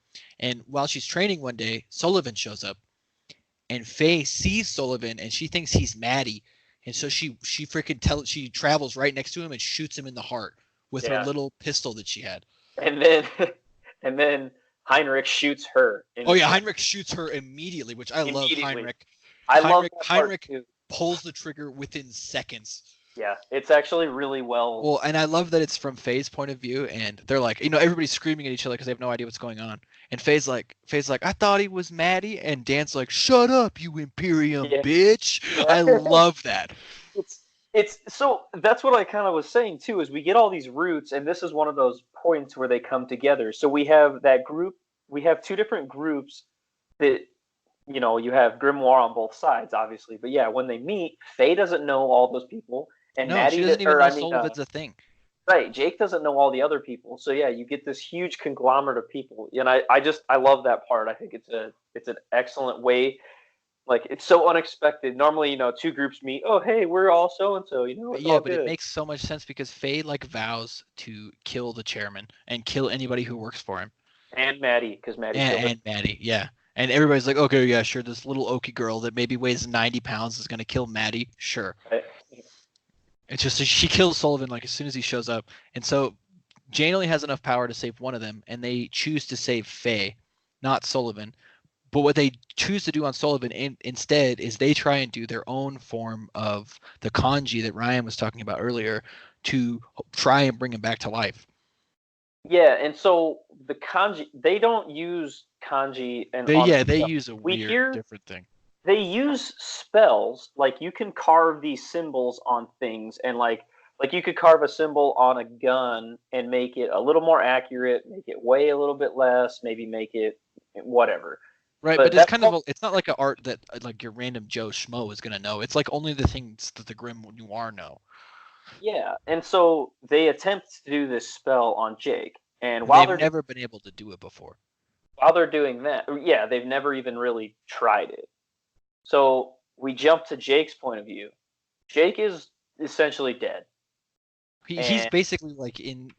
And while she's training one day, Sullivan shows up, and Faye sees Sullivan, and she thinks he's Maddie, and so she she travels right next to him and shoots him in the heart with her Yeah. little pistol that she had. And then and then Heinrich shoots her. Oh yeah, Heinrich shoots her immediately, which I love. Heinrich. I love that part Heinrich too. pulls the trigger within seconds. Yeah, it's actually really well. Well, and I love that it's from Faye's point of view, and they're like, everybody's screaming at each other because they have no idea what's going on. And Faye's like, I thought he was Maddie, and Dan's like, shut up, you Imperium bitch. I love that. It's so that's what I kind of was saying too. Is we get all these roots, and this is one of those points where they come together. So we have that group. We have two different groups that. You have Grimnoir on both sides, obviously. But yeah, when they meet, Faye doesn't know all those people. And No, Maddie she doesn't even know Sullivan's a thing. Right, Jake doesn't know all the other people. So yeah, you get this huge conglomerate of people. And I love that part. I think it's an excellent way. Like, it's so unexpected. Normally, two groups meet. Oh, hey, we're all so and so. It's all but good. it makes so much sense because Faye vows to kill the chairman and kill anybody who works for him. And Maddie, because Maddie. And Maddie, yeah. And everybody's like, okay, yeah, sure. This little oaky girl that maybe weighs 90 pounds is gonna kill Maddie. Sure. Right. It's just she kills Sullivan as soon as he shows up, and so Jane only has enough power to save one of them, and they choose to save Faye, not Sullivan. But what they choose to do on Sullivan instead is they try and do their own form of the kanji that Ryan was talking about earlier to try and bring him back to life. Yeah, and so the kanji, they don't use kanji, and they use a weird different thing. They use spells. Like, you can carve these symbols on things, and like you could carve a symbol on a gun and make it a little more accurate, make it weigh a little bit less, maybe make it whatever. Right, but it's kind of it's not like an art that like your random Joe Schmo is gonna know. It's like only the things that the Grimnoir know. Yeah, and so they attempt to do this spell on Jake, and while they've never been able to do it before. While they're doing that, yeah, they've never even really tried it. So we jump to Jake's point of view. Jake is essentially dead. He's basically like in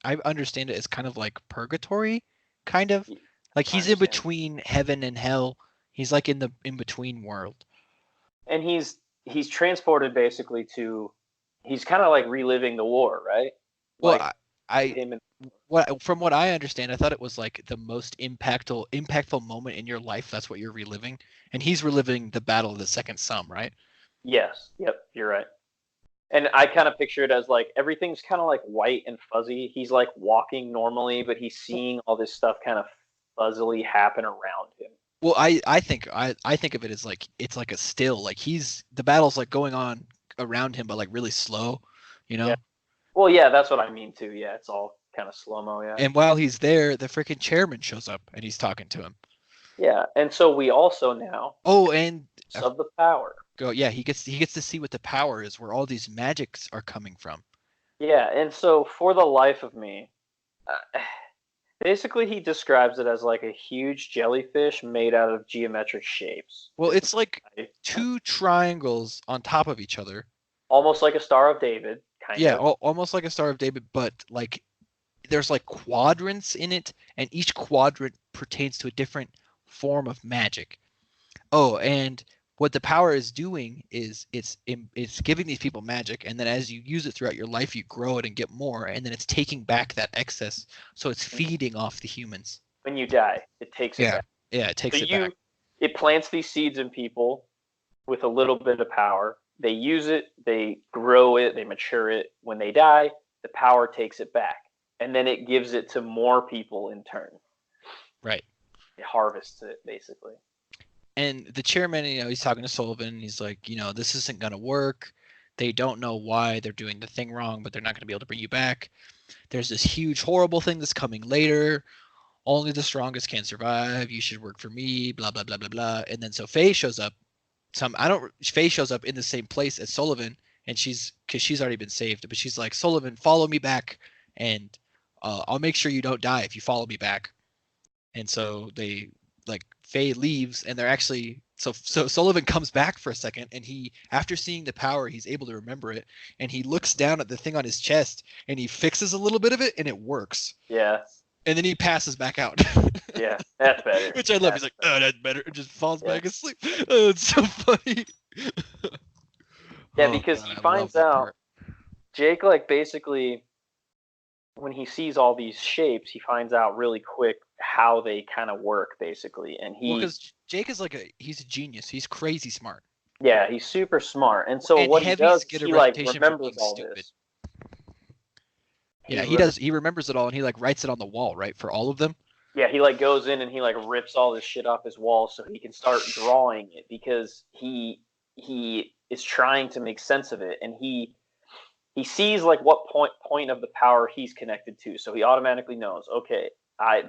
I understand it as kind of like purgatory, kind of. Like he's in between heaven and hell. He's like in the in between world. And he's transported basically to. He's kind of like reliving the war, right? Well, from what I understand, I thought it was like the most impactful moment in your life. That's what you're reliving, and he's reliving the Battle of the Second Sum, right? Yes. Yep. You're right. And I kind of picture it as like everything's kind of like white and fuzzy. He's like walking normally, but he's seeing all this stuff kind of fuzzily happen around him. Well, I think of it as like it's like a still, like the battle's like going on around him, but like really slow, Yeah. Well, yeah, that's what I mean too. Yeah, it's all kind of slow mo. Yeah. And while he's there, the freaking chairman shows up and he's talking to him. Yeah, and so we also now. Oh, and of the power. Yeah, he gets to see what the power is, where all these magics are coming from. Yeah, and so for the life of me, basically he describes it as like a huge jellyfish made out of geometric shapes. Well, it's like two triangles on top of each other. Almost like a Star of David, kind of. Yeah, almost like a Star of David, but like there's like quadrants in it, and each quadrant pertains to a different form of magic. Oh, and what the power is doing is it's giving these people magic, and then as you use it throughout your life, you grow it and get more, and then it's taking back that excess, so it's feeding off the humans. When you die, it takes it back. Yeah, it takes it back. It plants these seeds in people with a little bit of power. They use it, they grow it, they mature it. When they die, the power takes it back, and then it gives it to more people in turn. Right. It harvests it, basically. And the chairman, he's talking to Sullivan. He's like, this isn't going to work. They don't know why they're doing the thing wrong, but they're not going to be able to bring you back. There's this huge, horrible thing that's coming later. Only the strongest can survive. You should work for me, blah, blah, blah, blah, blah. And then so Faye shows up. Faye shows up in the same place as Sullivan, and because she's already been saved, but she's like, Sullivan, follow me back, and I'll make sure you don't die if you follow me back. And so Faye leaves, and they're actually So Sullivan comes back for a second, and after seeing the power, he's able to remember it, and he looks down at the thing on his chest, and he fixes a little bit of it, and it works. Yeah. And then he passes back out. Yeah, that's better. Which I love. He's like, oh, that's better. And just falls back asleep. Oh, it's so funny. Yeah, because he finds out, Jake, like, basically, when he sees all these shapes, he finds out really quick how they kind of work, basically. And because Jake is he's a genius. He's crazy smart. Yeah, he's super smart. And so what he does, he like remembers all this. Yeah, he does. He remembers it all, and he like writes it on the wall, right, for all of them. Yeah, he like goes in and he like rips all this shit off his wall so he can start drawing it, because he is trying to make sense of it, and he sees like what point of the power he's connected to. So he automatically knows, okay,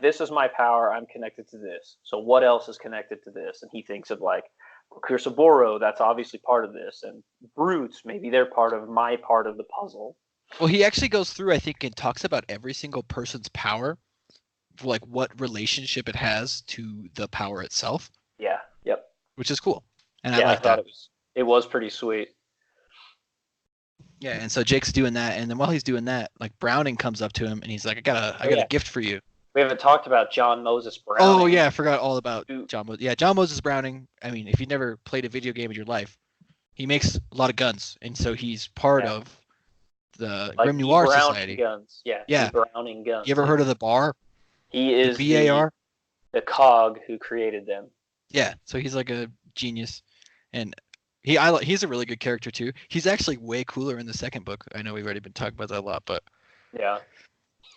this is my power, I'm connected to this. So what else is connected to this? And he thinks of like Kursaboro, that's obviously part of this, and Brutes, maybe they're part of my part of the puzzle. Well, he actually goes through, I think, and talks about every single person's power, like what relationship it has to the power itself. Yeah. Yep. Which is cool, and I like that. It was pretty sweet. Yeah, and so Jake's doing that, and then while he's doing that, like Browning comes up to him, and he's like, "I got a gift for you." We haven't talked about John Moses Browning. Oh yeah, I forgot all about John Moses. Yeah, John Moses Browning. I mean, if you've never played a video game in your life, he makes a lot of guns, and so he's part of the like Grimnoir Society. Guns. Yeah. Browning guns. You ever heard of the BAR? He is the BAR, the cog who created them. Yeah, so he's like a genius, and he's a really good character too. He's actually way cooler in the second book. I know we've already been talking about that a lot, but yeah.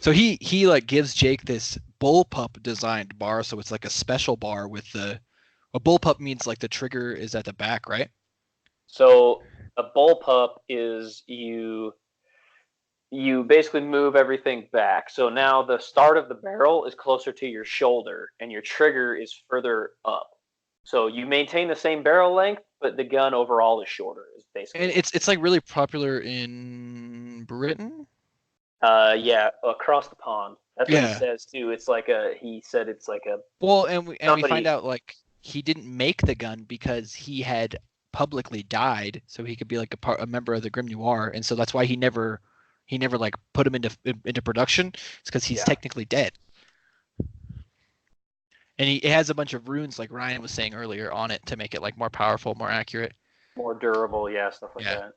So he like gives Jake this bullpup designed bar, so it's like a special bar with a bullpup means like the trigger is at the back, right? So a bullpup is you basically move everything back. So now the start of the barrel is closer to your shoulder, and your trigger is further up. So you maintain the same barrel length, but the gun overall is shorter. Is basically. And it's like really popular in Britain. Yeah, across the pond. That's what he says too. It's like he said it's like a. Well, and we find out like he didn't make the gun because he had publicly died, so he could be like a member of the Grimnoir, and so that's why he never like put him into production. It's because he's technically dead. And it has a bunch of runes, like Ryan was saying earlier, on it to make it like more powerful, more accurate, more durable. Yeah, stuff like that.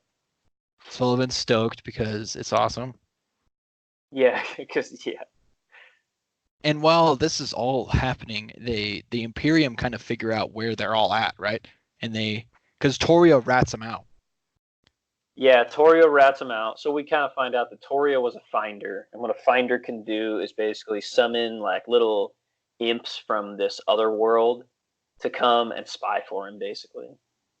Sullivan's stoked because it's awesome. Yeah, because And while this is all happening, the Imperium kind of figure out where they're all at, right? And because Torio rats them out. Yeah, Torio rats them out. So we kind of find out that Torio was a finder, and what a finder can do is basically summon like little imps from this other world to come and spy for him, basically.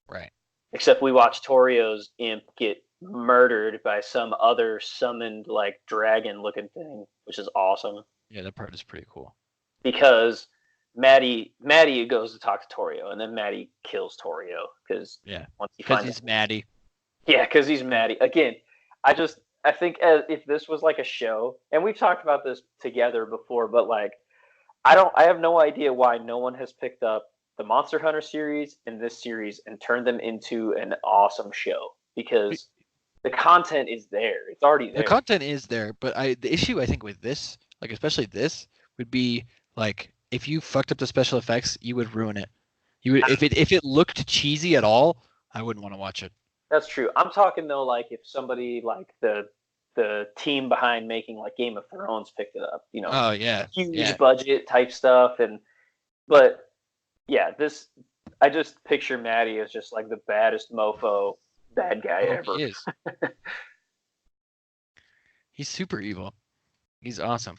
Right. Except we watch Torio's imp get murdered by some other summoned like dragon looking thing, which is awesome. Yeah, that part is pretty cool. Because Maddie goes to talk to Torio, and then Maddie kills Torio because he's Maddie. Yeah, because he's Maddie. Again, I think if this was like a show, and we've talked about this together before, but like I have no idea why no one has picked up the Monster Hunter series and this series and turned them into an awesome show, because the content is there. It's already there. The content is there, but the issue I think with this, like especially this, would be like if you fucked up the special effects, you would ruin it. You would if it looked cheesy at all, I wouldn't want to watch it. That's true. I'm talking though, like if somebody like the team behind making like Game of Thrones picked it up, you know. Oh yeah. Huge budget type stuff, but yeah, I just picture Maddie as just like the baddest mofo bad guy ever. He is. He's super evil. He's awesome.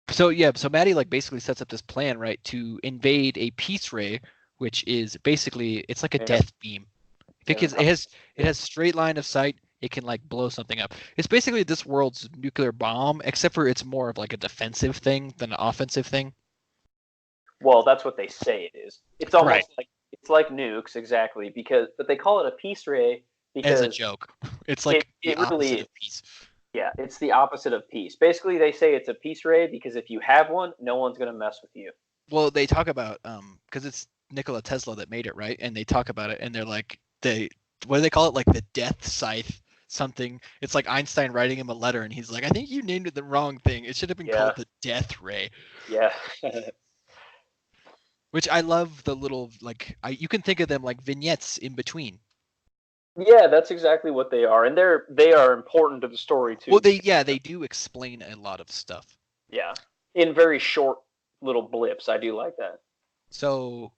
So Maddie like basically sets up this plan, right, to invade a peace ray, which is basically it's like a death beam. Because it has straight line of sight, it can like blow something up. It's basically this world's nuclear bomb, except for it's more of like a defensive thing than an offensive thing. Well, that's what they say it is. It's almost like it's like nukes, exactly, but they call it a peace ray because as a joke. It's like the opposite of peace. Yeah, it's the opposite of peace. Basically, they say it's a peace ray because if you have one, no one's gonna mess with you. Well, they talk about because Nikola Tesla that made it, right? And they talk about it, and they're like, what do they call it? Like the death scythe something. It's like Einstein writing him a letter, and he's like, I think you named it the wrong thing. It should have been called the death ray. Yeah. Which I love the little, like, you can think of them like vignettes in between. Yeah, that's exactly what they are, and they are important to the story too. Well, they do explain a lot of stuff. Yeah, in very short little blips. I do like that. So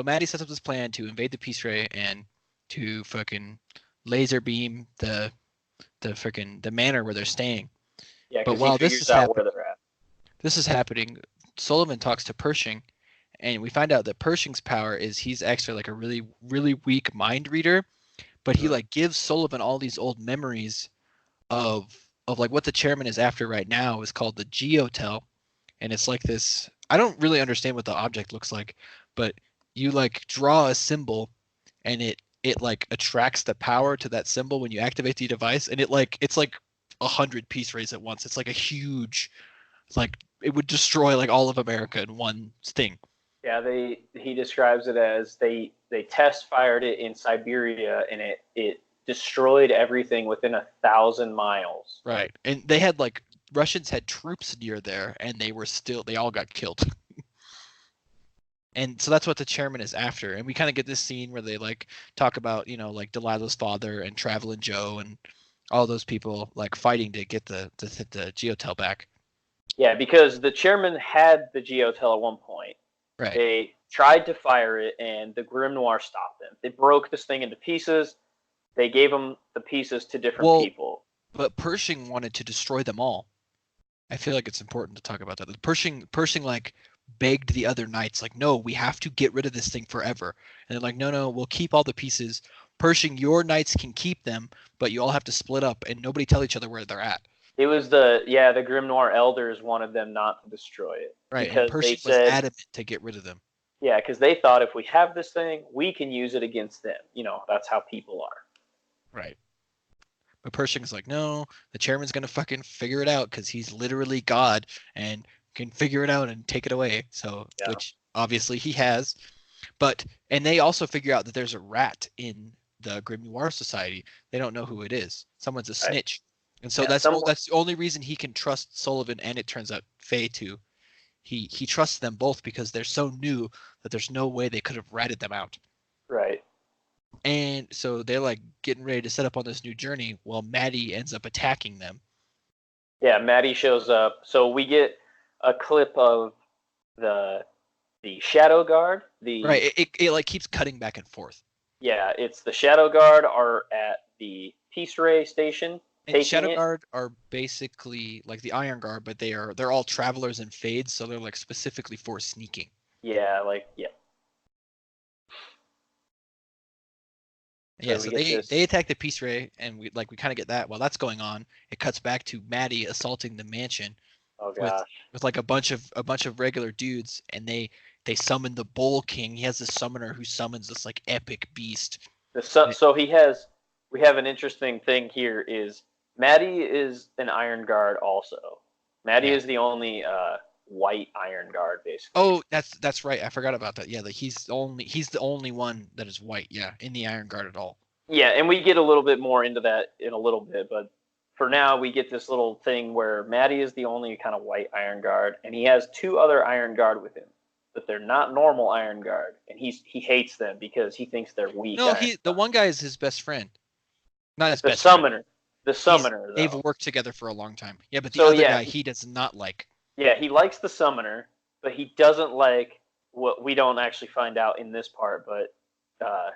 Maddie sets up this plan to invade the Peace Ray and to fucking laser beam the manor where they're staying. Yeah, but while this is happening, Sullivan talks to Pershing, and we find out that Pershing's power is he's actually like a really, really weak mind reader, but he like gives Sullivan all these old memories of like what the chairman is after right now is called the Geotel, and it's like this. I don't really understand what the object looks like, but you like draw a symbol, and it like attracts the power to that symbol when you activate the device, and it's like 100 Peace Rays at once. It's like a huge, like it would destroy like all of America in one thing. Yeah, he describes it as they test fired it in Siberia, and it destroyed everything within 1,000 miles. Right, and they had like Russians had troops near there, and they all got killed. And so that's what the chairman is after. And we kind of get this scene where they like talk about, like Delilah's father and Travelin' Joe and all those people like fighting to get the Geotel back. Yeah, because the chairman had the Geotel at one point. Right. They tried to fire it, and the Grimnoir stopped them. They broke this thing into pieces. They gave them the pieces to different people. But Pershing wanted to destroy them all. I feel like it's important to talk about that. Pershing like begged the other knights, like, no, we have to get rid of this thing forever. And they're like, no, we'll keep all the pieces. Pershing, your knights can keep them, but you all have to split up and nobody tell each other where they're at. It was the Grimnoir elders wanted them not to destroy it. Right, and Pershing was adamant to get rid of them. Yeah, because they thought if we have this thing, we can use it against them. That's how people are. Right. But Pershing's like, no, the chairman's going to fucking figure it out because he's literally God and can figure it out and take it away. So, which obviously he has. And they also figure out that there's a rat in the Grimnoir Society. They don't know who it is. Someone's a snitch. And so that's the only reason he can trust Sullivan, and it turns out Faye too. He trusts them both because they're so new that there's no way they could have ratted them out. Right. And so they're like getting ready to set up on this new journey while Maddie ends up attacking them. Yeah, Maddie shows up. So we get a clip of the Shadow Guard. Right. It like keeps cutting back and forth. Yeah, it's the Shadow Guard are at the Peace Ray station. And Shadow Guard are basically like the Iron Guard, but they're all travelers and fades, so they're like specifically for sneaking. Yeah, Yeah, so they attack the Peace Ray, and we kind of get that. While that's going on, it cuts back to Maddie assaulting the mansion. Oh gosh. With like a bunch of regular dudes, and they summon the Bull King. He has this summoner who summons this like epic beast. So we have an interesting thing here is Maddie is an Iron Guard also. Maddie is the only white Iron Guard, basically. Oh, that's right. I forgot about that. Yeah, he's the only one that is white. Yeah, in the Iron Guard at all. Yeah, and we get a little bit more into that in a little bit, but for now we get this little thing where Maddie is the only kind of white Iron Guard, and he has two other Iron Guard with him, but they're not normal Iron Guard, and he hates them because he thinks they're weak. No, the one guy is his best friend. Not his best summoner. Friend. The summoner. They've worked together for a long time. Yeah, but the other guy he does not like. Yeah, he likes the summoner, but he doesn't like what we don't actually find out in this part. But I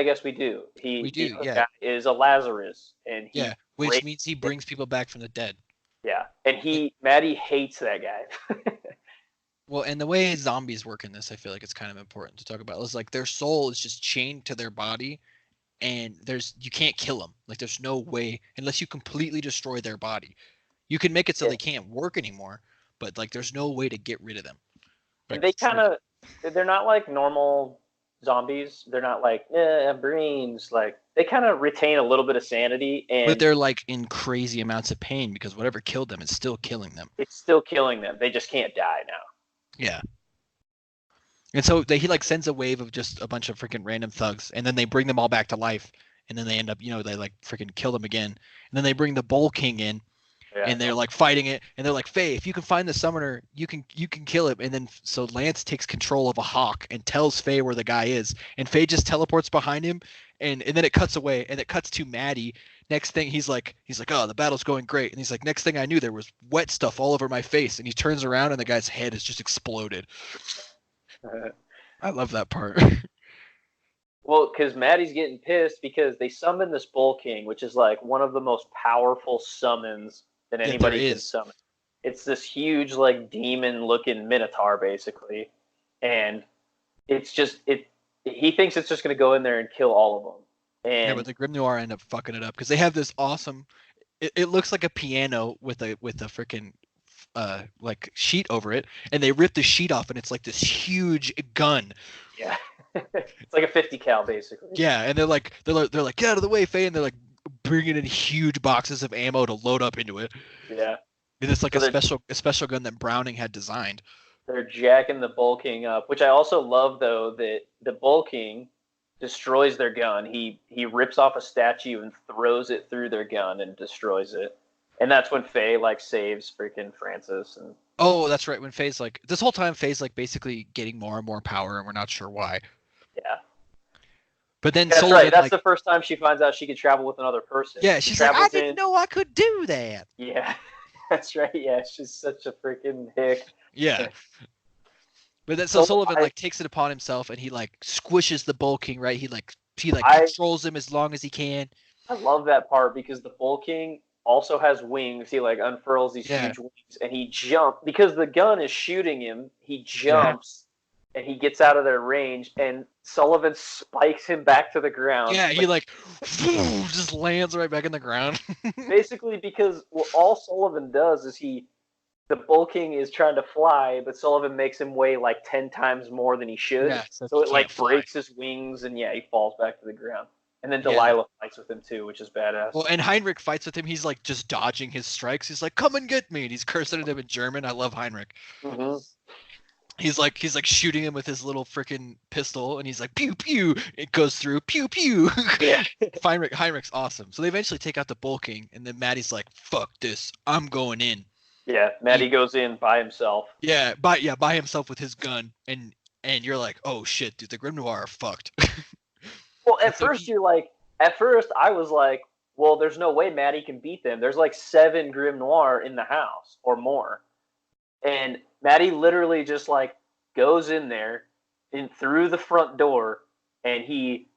guess we do. The guy is a Lazarus, and which means he brings people back from the dead. Yeah, and Maddie hates that guy. Well, and the way zombies work in this, I feel like it's kind of important to talk about. It's like their soul is just chained to their body. And you can't kill them. Like there's no way unless you completely destroy their body. You can make it so they can't work anymore, but like there's no way to get rid of them. And they're not like normal zombies. They're not like brains. Like they kind of retain a little bit of sanity, but they're like in crazy amounts of pain because whatever killed them is still killing them. It's still killing them. They just can't die now. Yeah. And so he like sends a wave of just a bunch of freaking random thugs, and then they bring them all back to life, and then they end up, they like freaking kill them again, and then they bring the Bull King in, Yeah. and they're like fighting it, and they're like, Faye, if you can find the summoner, you can kill him. And then so Lance takes control of a hawk and tells Faye where the guy is, and Faye just teleports behind him, and then it cuts away, and it cuts to Maddie. Next thing he's like, oh, the battle's going great, and he's like, next thing I knew, there was wet stuff all over my face, and he turns around and the guy's head has just exploded. I love that part. Well, because Maddie's getting pissed because they summon this Bull King, which is like one of the most powerful summons that anybody can summon. It's this huge, like, demon-looking minotaur, basically, and it's just he thinks it's just going to go in there and kill all of them. And yeah, but the Grimnoir end up fucking it up because they have this awesome. It looks like a piano with a freaking like sheet over it, and they rip the sheet off, and it's like this huge gun. Yeah, it's like a 50 cal basically. Yeah, and they're like get out of the way, Faye, and they're like bringing in huge boxes of ammo to load up into it. Yeah, and it's like a special gun that Browning had designed. They're jacking the Bull King up, which I also love though that the Bull King destroys their gun. He rips off a statue and throws it through their gun and destroys it. And that's when Faye like saves freaking Francis. And oh, that's right. When Faye's like, this whole time Faye's like basically getting more and more power, and we're not sure why. Yeah. But then that's Sullivan, right. That's the first time she finds out she could travel with another person. Yeah, she's like, I didn't know I could do that. Yeah, that's right. Yeah, she's such a freaking hick. Yeah. But then so Sullivan like takes it upon himself, and he like squishes the Bull King, right? He controls him as long as he can. I love that part because the Bull King also has wings. He like unfurls these huge wings, and he jumps because the gun is shooting him. He jumps, and he gets out of their range, and Sullivan spikes him back to the ground. Yeah, he like just lands right back in the ground. Basically, because all Sullivan does is the Bull King is trying to fly, but Sullivan makes him weigh like 10 times more than he should. Yeah, so it like breaks his wings, and he falls back to the ground. And then Delilah fights with him too, which is badass. Well, and Heinrich fights with him. He's like just dodging his strikes. He's like, "Come and get me!" And he's cursing at him in German. I love Heinrich. Mm-hmm. He's like shooting him with his little freaking pistol, and he's like, "Pew pew!" It goes through, pew pew. Yeah. Heinrich's awesome. So they eventually take out the Bull King, and then Maddie's like, "Fuck this! I'm going in." Yeah, Maddie goes in by himself. Yeah, by himself with his gun, and you're like, "Oh shit, dude, the Grimnoir are fucked." Well, at first I was like, well, there's no way Maddie can beat them. There's like 7 Grimnoir in the house or more. And Maddie literally just like goes in there through the front door, and he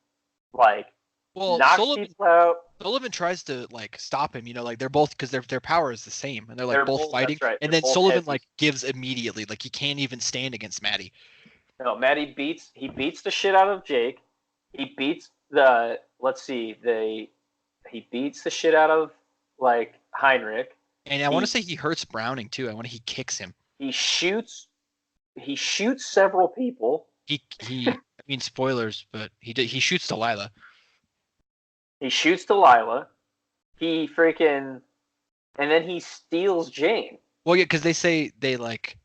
like knocks people out. Sullivan tries to like stop him, like they're both, because their power is the same, and they're both fighting. Right. And then Sullivan like gives immediately, like he can't even stand against Maddie. No, Maddie beats the shit out of Jake. He beats he beats the shit out of like Heinrich. And I want to say he hurts Browning too. He kicks him. He shoots several people. He I mean, spoilers, but he shoots Delilah. He shoots Delilah. He freaking, and then he steals Jane. Well, yeah, because they're like,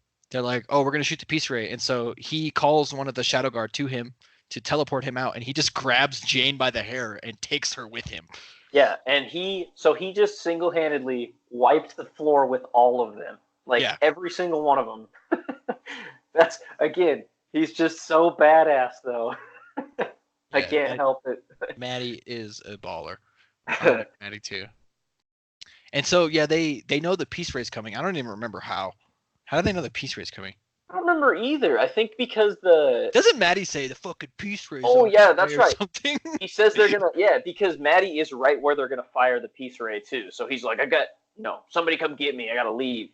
oh, we're gonna shoot the Peace Ray, and so he calls one of the Shadow Guard to him to teleport him out, and he just grabs Jane by the hair and takes her with him. Yeah, and he just single-handedly wiped the floor with all of them, every single one of them. That's, again, he's just so badass though. I can't help it. Maddie is a baller. I like Maddie too. And so they know the Peace Ray's coming. I don't even remember how. How do they know the Peace Ray's coming? I don't remember either. I think because doesn't Maddie say the fucking Peace Ray? Oh yeah, that's right. Something? He says they're gonna because Maddie is right where they're gonna fire the Peace Ray too. So he's like, somebody come get me. I gotta leave.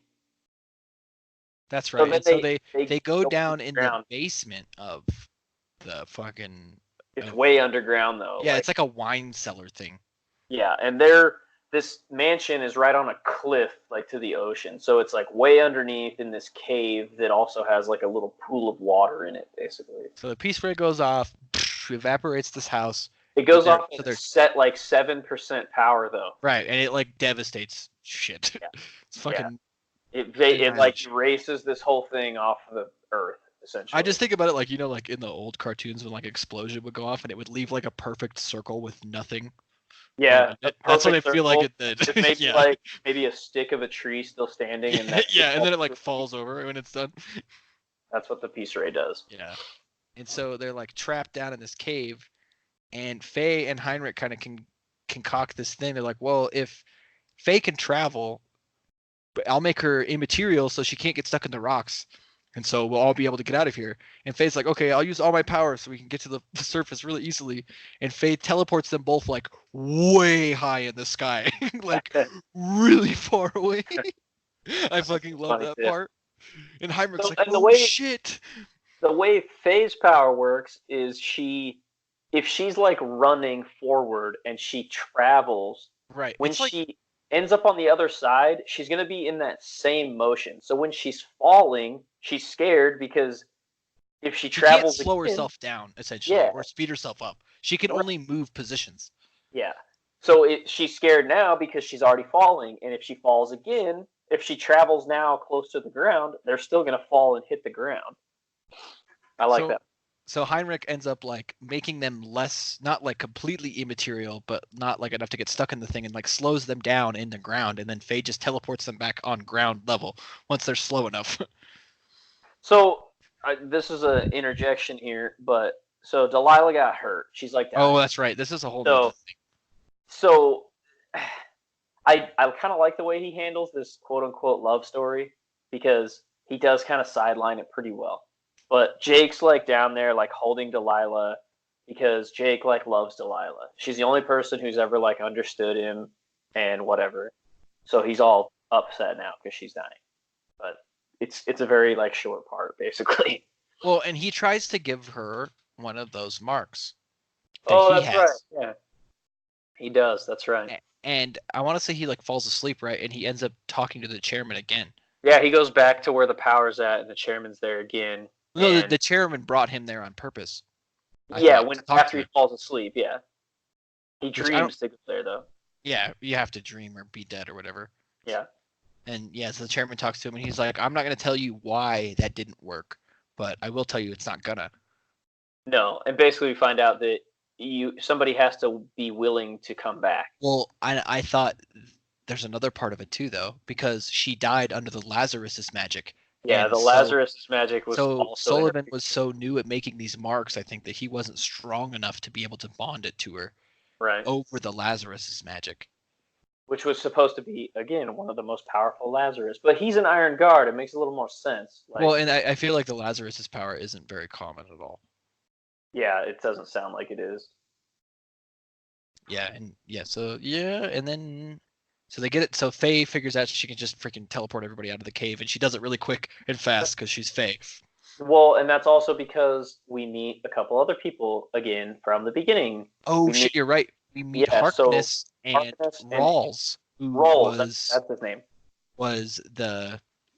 That's right. So they go down in the basement of the fucking. It's way underground though. Yeah, it's like a wine cellar thing. Yeah, and this mansion is right on a cliff, like to the ocean. So it's like way underneath in this cave that also has like a little pool of water in it, basically. So the Peace Ray goes off, evaporates this house. It goes off and they're set like 7% power though. Right, and it like devastates shit. Yeah. It's fucking. Yeah. It like erases this whole thing off of the earth. essentially. I just think about it like, like in the old cartoons when like explosion would go off and it would leave like a perfect circle with nothing. Yeah, That's what I perfect feel like circle it did. with maybe Yeah. like maybe a stick of a tree still standing, and that's Yeah, and then it like falls over when it's done. That's what the Peace Ray does. Yeah. And so they're like trapped down in this cave, and Faye and Heinrich kind of concoct this thing. They're like, well, if Faye can travel, but I'll make her immaterial so she can't get stuck in the rocks. And so we'll all be able to get out of here. And Faye's like, okay, I'll use all my power so we can get to the surface really easily. And Faye teleports them both like way high in the sky, like really far away. I fucking love that part. And Heinrich's like, oh shit. The way Faye's power works is if she's like running forward and she travels, right, when she ends up on the other side, she's going to be in that same motion. So when she's falling, she's scared because if she travels, can't slow herself down essentially, or speed herself up. She can only move positions. Yeah. So she's scared now because she's already falling, and if she falls again, if she travels now close to the ground, they're still going to fall and hit the ground. I like that. So Heinrich ends up like making them less, not like completely immaterial, but not like enough to get stuck in the thing, and like slows them down in the ground, and then Faye just teleports them back on ground level once they're slow enough. So this is an interjection here, but so Delilah got hurt. She's like, oh, that's right. This is a whole new thing. So I kind of like the way he handles this quote unquote love story, because he does kind of sideline it pretty well. But Jake's like down there like holding Delilah because Jake like loves Delilah. She's the only person who's ever like understood him and whatever. So he's all upset now because she's dying. But it's a very like short part basically. Well, and he tries to give her one of those marks. That's right. Yeah. He does. That's right. And I want to say he like falls asleep, right? And he ends up talking to the chairman again. Yeah, he goes back to where the power's at, and the chairman's there again. No, the chairman brought him there on purpose. After he falls asleep, yeah. He dreams to go there, though. Yeah, you have to dream or be dead or whatever. Yeah. And yeah, so the chairman talks to him, and he's like, I'm not going to tell you why that didn't work, but I will tell you it's not gonna. No, and basically we find out that somebody has to be willing to come back. Well, I thought there's another part of it too, though, because she died under the Lazarus's magic. Yeah, the Lazarus magic was so Sullivan was so new at making these marks, I think, that he wasn't strong enough to be able to bond it to her. Right. Over the Lazarus's magic. Which was supposed to be, again, one of the most powerful Lazarus. But he's an Iron Guard. It makes a little more sense. Well, and I feel like the Lazarus's power isn't very common at all. Yeah, it doesn't sound like it is. Yeah, and then so they get it. So Faye figures out she can just freaking teleport everybody out of the cave, and she does it really quick and fast because she's Faye. Well, and that's also because we meet a couple other people again from the beginning. Oh shit, you're right. We meet Harkness and Rawls. That's his name.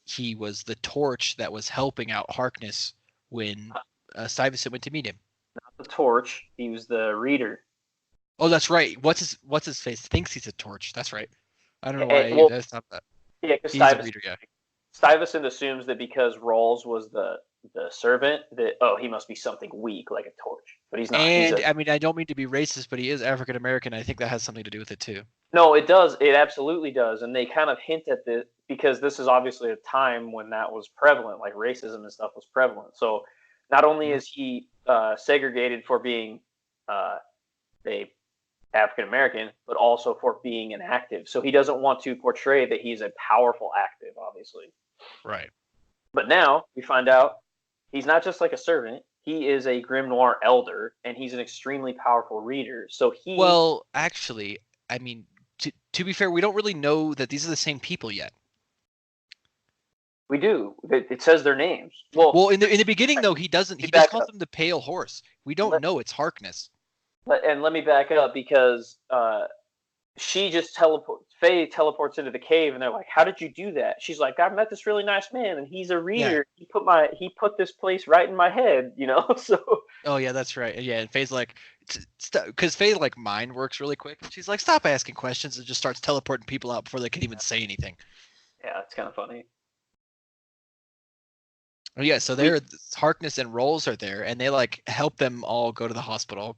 He was the torch that was helping out Harkness when Stuyvesant went to meet him. Not the torch. He was the reader. Oh, that's right. What's his face? Thinks he's a torch. That's right. I don't know why that's not that. Yeah, because Stuyvesant assumes that because Rawls was the servant, that he must be something weak like a torch, but he's not. And I mean, I don't mean to be racist, but he is African American. I think that has something to do with it too. No, it does. It absolutely does, and they kind of hint at this because this is obviously a time when that was prevalent, like racism and stuff was prevalent. So not only is he segregated for being a African American, but also for being an active. So he doesn't want to portray that he's a powerful active, obviously. Right. But now we find out he's not just like a servant. He is a Grimnoir elder, and he's an extremely powerful reader. So Well, actually, I mean, to be fair, we don't really know that these are the same people yet. We do. It says their names. Well, in the begining though, he doesn't. He just calls them the Pale Horse. We don't know it's Harkness. And let me back up because she just Faye teleports into the cave, and they're like, "How did you do that?" She's like, "I met this really nice man, and he's a reader. Yeah. He put this place right in my head, you know." So. Oh yeah, that's right. Yeah, and Faye's like, because Faye like mind works really quick. She's like, "Stop asking questions," and just starts teleporting people out before they can even say anything. Yeah, it's kind of funny. Oh yeah, so they're Harkness and Rolls are there, and they like help them all go to the hospital.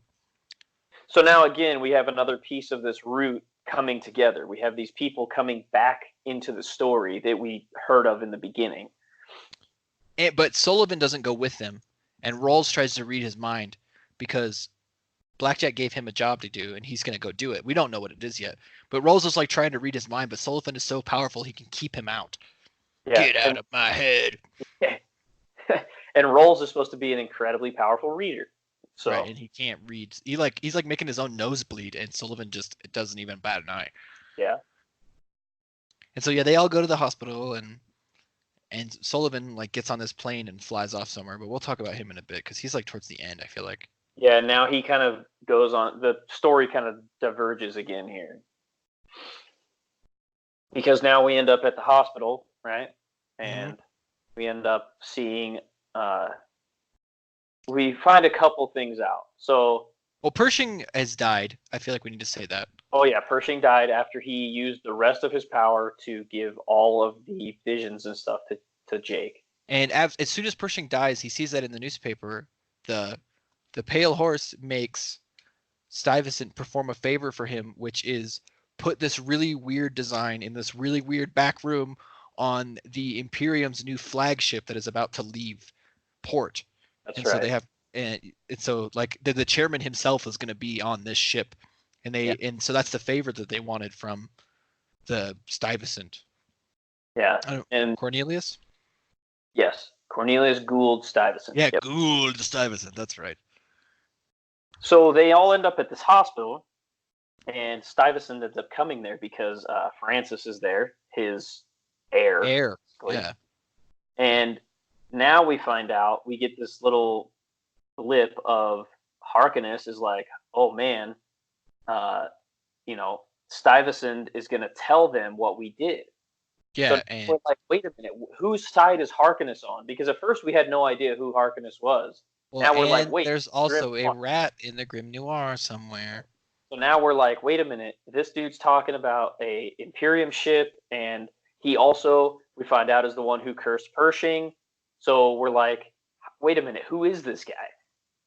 So now again, we have another piece of this route coming together. We have these people coming back into the story that we heard of in the beginning. But Sullivan doesn't go with them, and Rolls tries to read his mind because Blackjack gave him a job to do, and he's gonna go do it. We don't know what it is yet, but Rolls is like trying to read his mind, but Sullivan is so powerful he can keep him out. Yeah, Get out of my head. And Rolls is supposed to be an incredibly powerful reader. So Right, and he can't read. He's like making his own nose bleed, and Sullivan just doesn't even bat an eye. yeah. And so yeah, they all go to the hospital, and Sullivan like gets on this plane and flies off somewhere. But we'll talk about him in a bit because he's like towards the end. I feel like. Yeah, now he kind of goes on. The story kind of diverges again here. Because now we end up at the hospital, right? And we end up seeing, we find a couple things out. So, well, Pershing has died. I feel like we need to say that. oh yeah, Pershing died after he used the rest of his power to give all of the visions and stuff to Jake. And as soon as Pershing dies, he sees that in the newspaper. The Pale Horse makes Stuyvesant perform a favor for him, which is put this really weird design in this really weird back room on the Imperium's new flagship that is about to leave port. That's and right. So they have, and so like the chairman himself is going to be on this ship, and and so that's the favor that they wanted from the Stuyvesant. Yeah, and Cornelius. Yes, Cornelius Gould Stuyvesant. Yeah, yep. Gould Stuyvesant. That's right. So they all end up at this hospital, and Stuyvesant ends up coming there because Francis is there, his heir. Yeah. And now we find out, we get this little blip of Harkness is like, oh man, Stuyvesant is going to tell them what we did. Yeah, so we're like, wait a minute, whose side is Harkness on? Because at first we had no idea who Harkness was. Well, now we're like, wait, there's also a rat in the Grimnoir somewhere. So now we're like, wait a minute, this dude's talking about a Imperium ship, and he also, we find out, is the one who cursed Pershing. So we're like, wait a minute, who is this guy?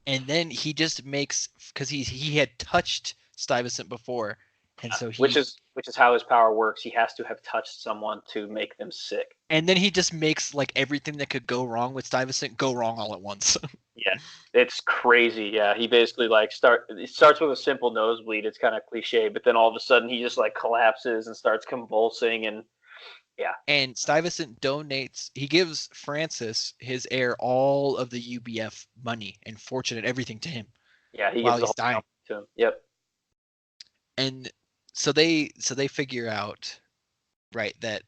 And then he just makes, because he had touched Stuyvesant before, and so which is how his power works. He has to have touched someone to make them sick. And then he just makes like everything that could go wrong with Stuyvesant go wrong all at once. Yeah, it's crazy. Yeah, he basically like it starts with a simple nosebleed. It's kind of cliche, but then all of a sudden he just like collapses and starts convulsing, and yeah. And Stuyvesant he gives Francis, his heir, all of the UBF money and fortune and everything to him. Yeah, he while gives he's dying to him. Yep. And so they figure out, right, that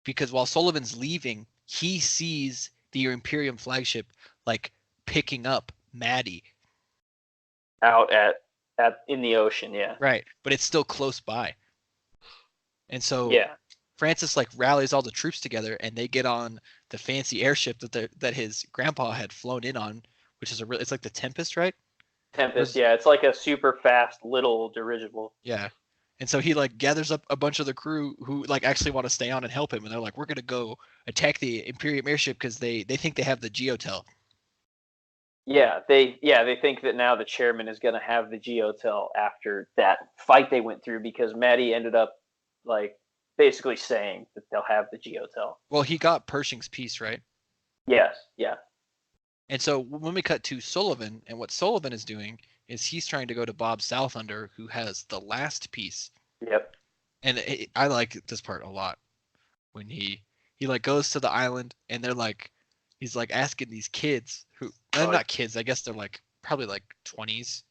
because while Sullivan's leaving, he sees the Imperium flagship like picking up Maddie out at in the ocean. Yeah. Right, but it's still close by. And so Francis like rallies all the troops together, and they get on the fancy airship that his grandpa had flown in on, which is it's like the Tempest, right? Tempest, yeah, it's like a super fast little dirigible. Yeah. And so he like gathers up a bunch of the crew who like actually want to stay on and help him, and they're like, we're gonna go attack the Imperium airship because they think they have the Geotel. Yeah, they think that now the chairman is gonna have the Geotel after that fight they went through, because Maddie ended up like basically saying that they'll have the Geotel. Well, he got Pershing's piece, right? Yes, yeah. And so when we cut to Sullivan, and what Sullivan is doing is he's trying to go to Bob Southunder, who has the last piece. Yep. And I like this part a lot when he like goes to the island, and they're like, he's like asking these kids who not kids, I guess they're like probably like 20s,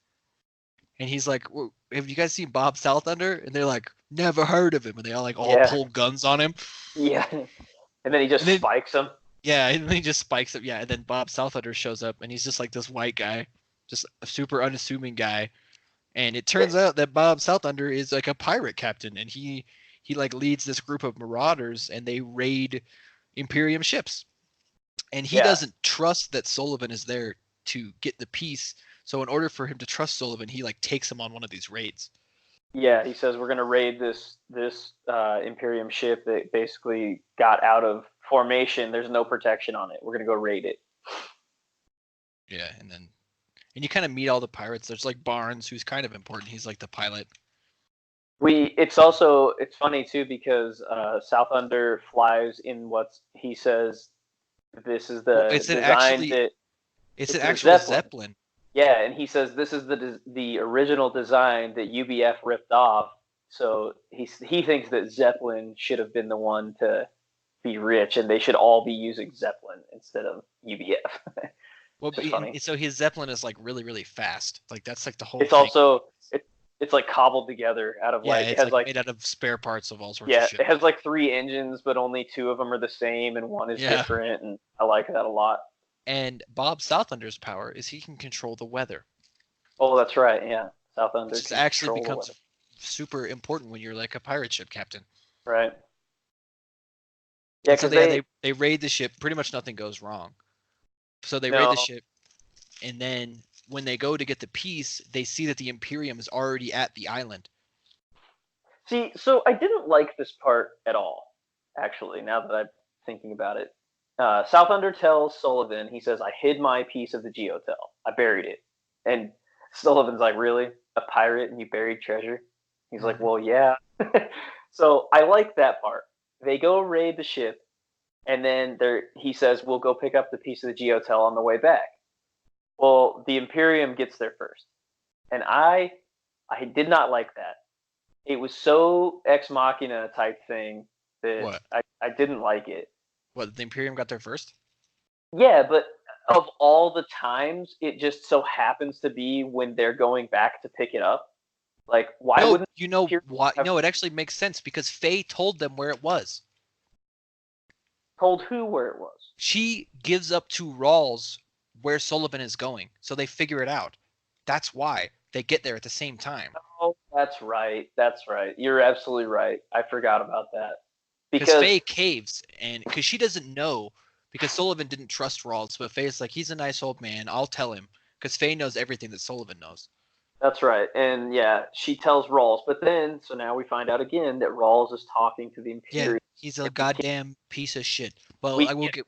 and he's like, well, have you guys seen Bob Southunder? And they're like, never heard of him, and they all pull guns on him. Yeah. And then he just spikes them. Yeah, and then he just spikes it. Yeah, and then Bob Southunder shows up, and he's just like this white guy, just a super unassuming guy. And it turns out that Bob Southunder is like a pirate captain, and he like leads this group of marauders, and they raid Imperium ships. And he doesn't trust that Sullivan is there to get the piece. So in order for him to trust Sullivan, he like takes him on one of these raids. Yeah, he says we're gonna raid this Imperium ship that basically got out of formation. There's no protection on it. We're gonna go raid it. Yeah, and you kind of meet all the pirates. There's like Barnes, who's kind of important. He's like the pilot. It's funny too because South Under flies in what he says. This is the It's an design that it's an a actual Zeppelin. Yeah, and he says this is the original design that UBF ripped off. So he thinks that Zeppelin should have been the one to be rich, and they should all be using Zeppelin instead of UBF. Well, It's funny. so his Zeppelin is like really, really fast. Like that's like the whole. It's thing. also it's like cobbled together out of Yeah, like it's it has like made out of spare parts of all sorts yeah, of shit. it has like 3 engines, but only 2 of them are the same, and one is different, and I like that a lot. And Bob Southunder's power is he can control the weather. Oh, that's right. Yeah, South Under. Which actually becomes super important when you're like a pirate ship captain. Right. Yeah, so they raid the ship. Pretty much nothing goes wrong. So they raid the ship, and then when they go to get the piece, they see that the Imperium is already at the island. See, so I didn't like this part at all, actually, now that I'm thinking about it. South Under tells Sullivan, he says, I hid my piece of the Geotel. I buried it. And Sullivan's like, really? A pirate and you buried treasure? He's like, well, yeah. So I like that part. They go raid the ship, and then he says, we'll go pick up the piece of the Geotel on the way back. Well, the Imperium gets there first. And I did not like that. It was so Ex Machina type thing that I didn't like it. What, the Imperium got there first? Yeah, but of all the times, it just so happens to be when they're going back to pick it up. Like, why wouldn't you know why? No, it actually makes sense because Faye told them where it was. Told who where it was? She gives up to Rawls where Sullivan is going, so they figure it out. That's why they get there at the same time. Oh, that's right. That's right. You're absolutely right. I forgot about that. Because Faye caves, and because she doesn't know, because Sullivan didn't trust Rawls, but Faye's like, he's a nice old man. I'll tell him, because Faye knows everything that Sullivan knows. That's right. And yeah, she tells Rawls, but then, so now we find out again that Rawls is talking to the Imperium. Yeah, he's a goddamn piece of shit. Well,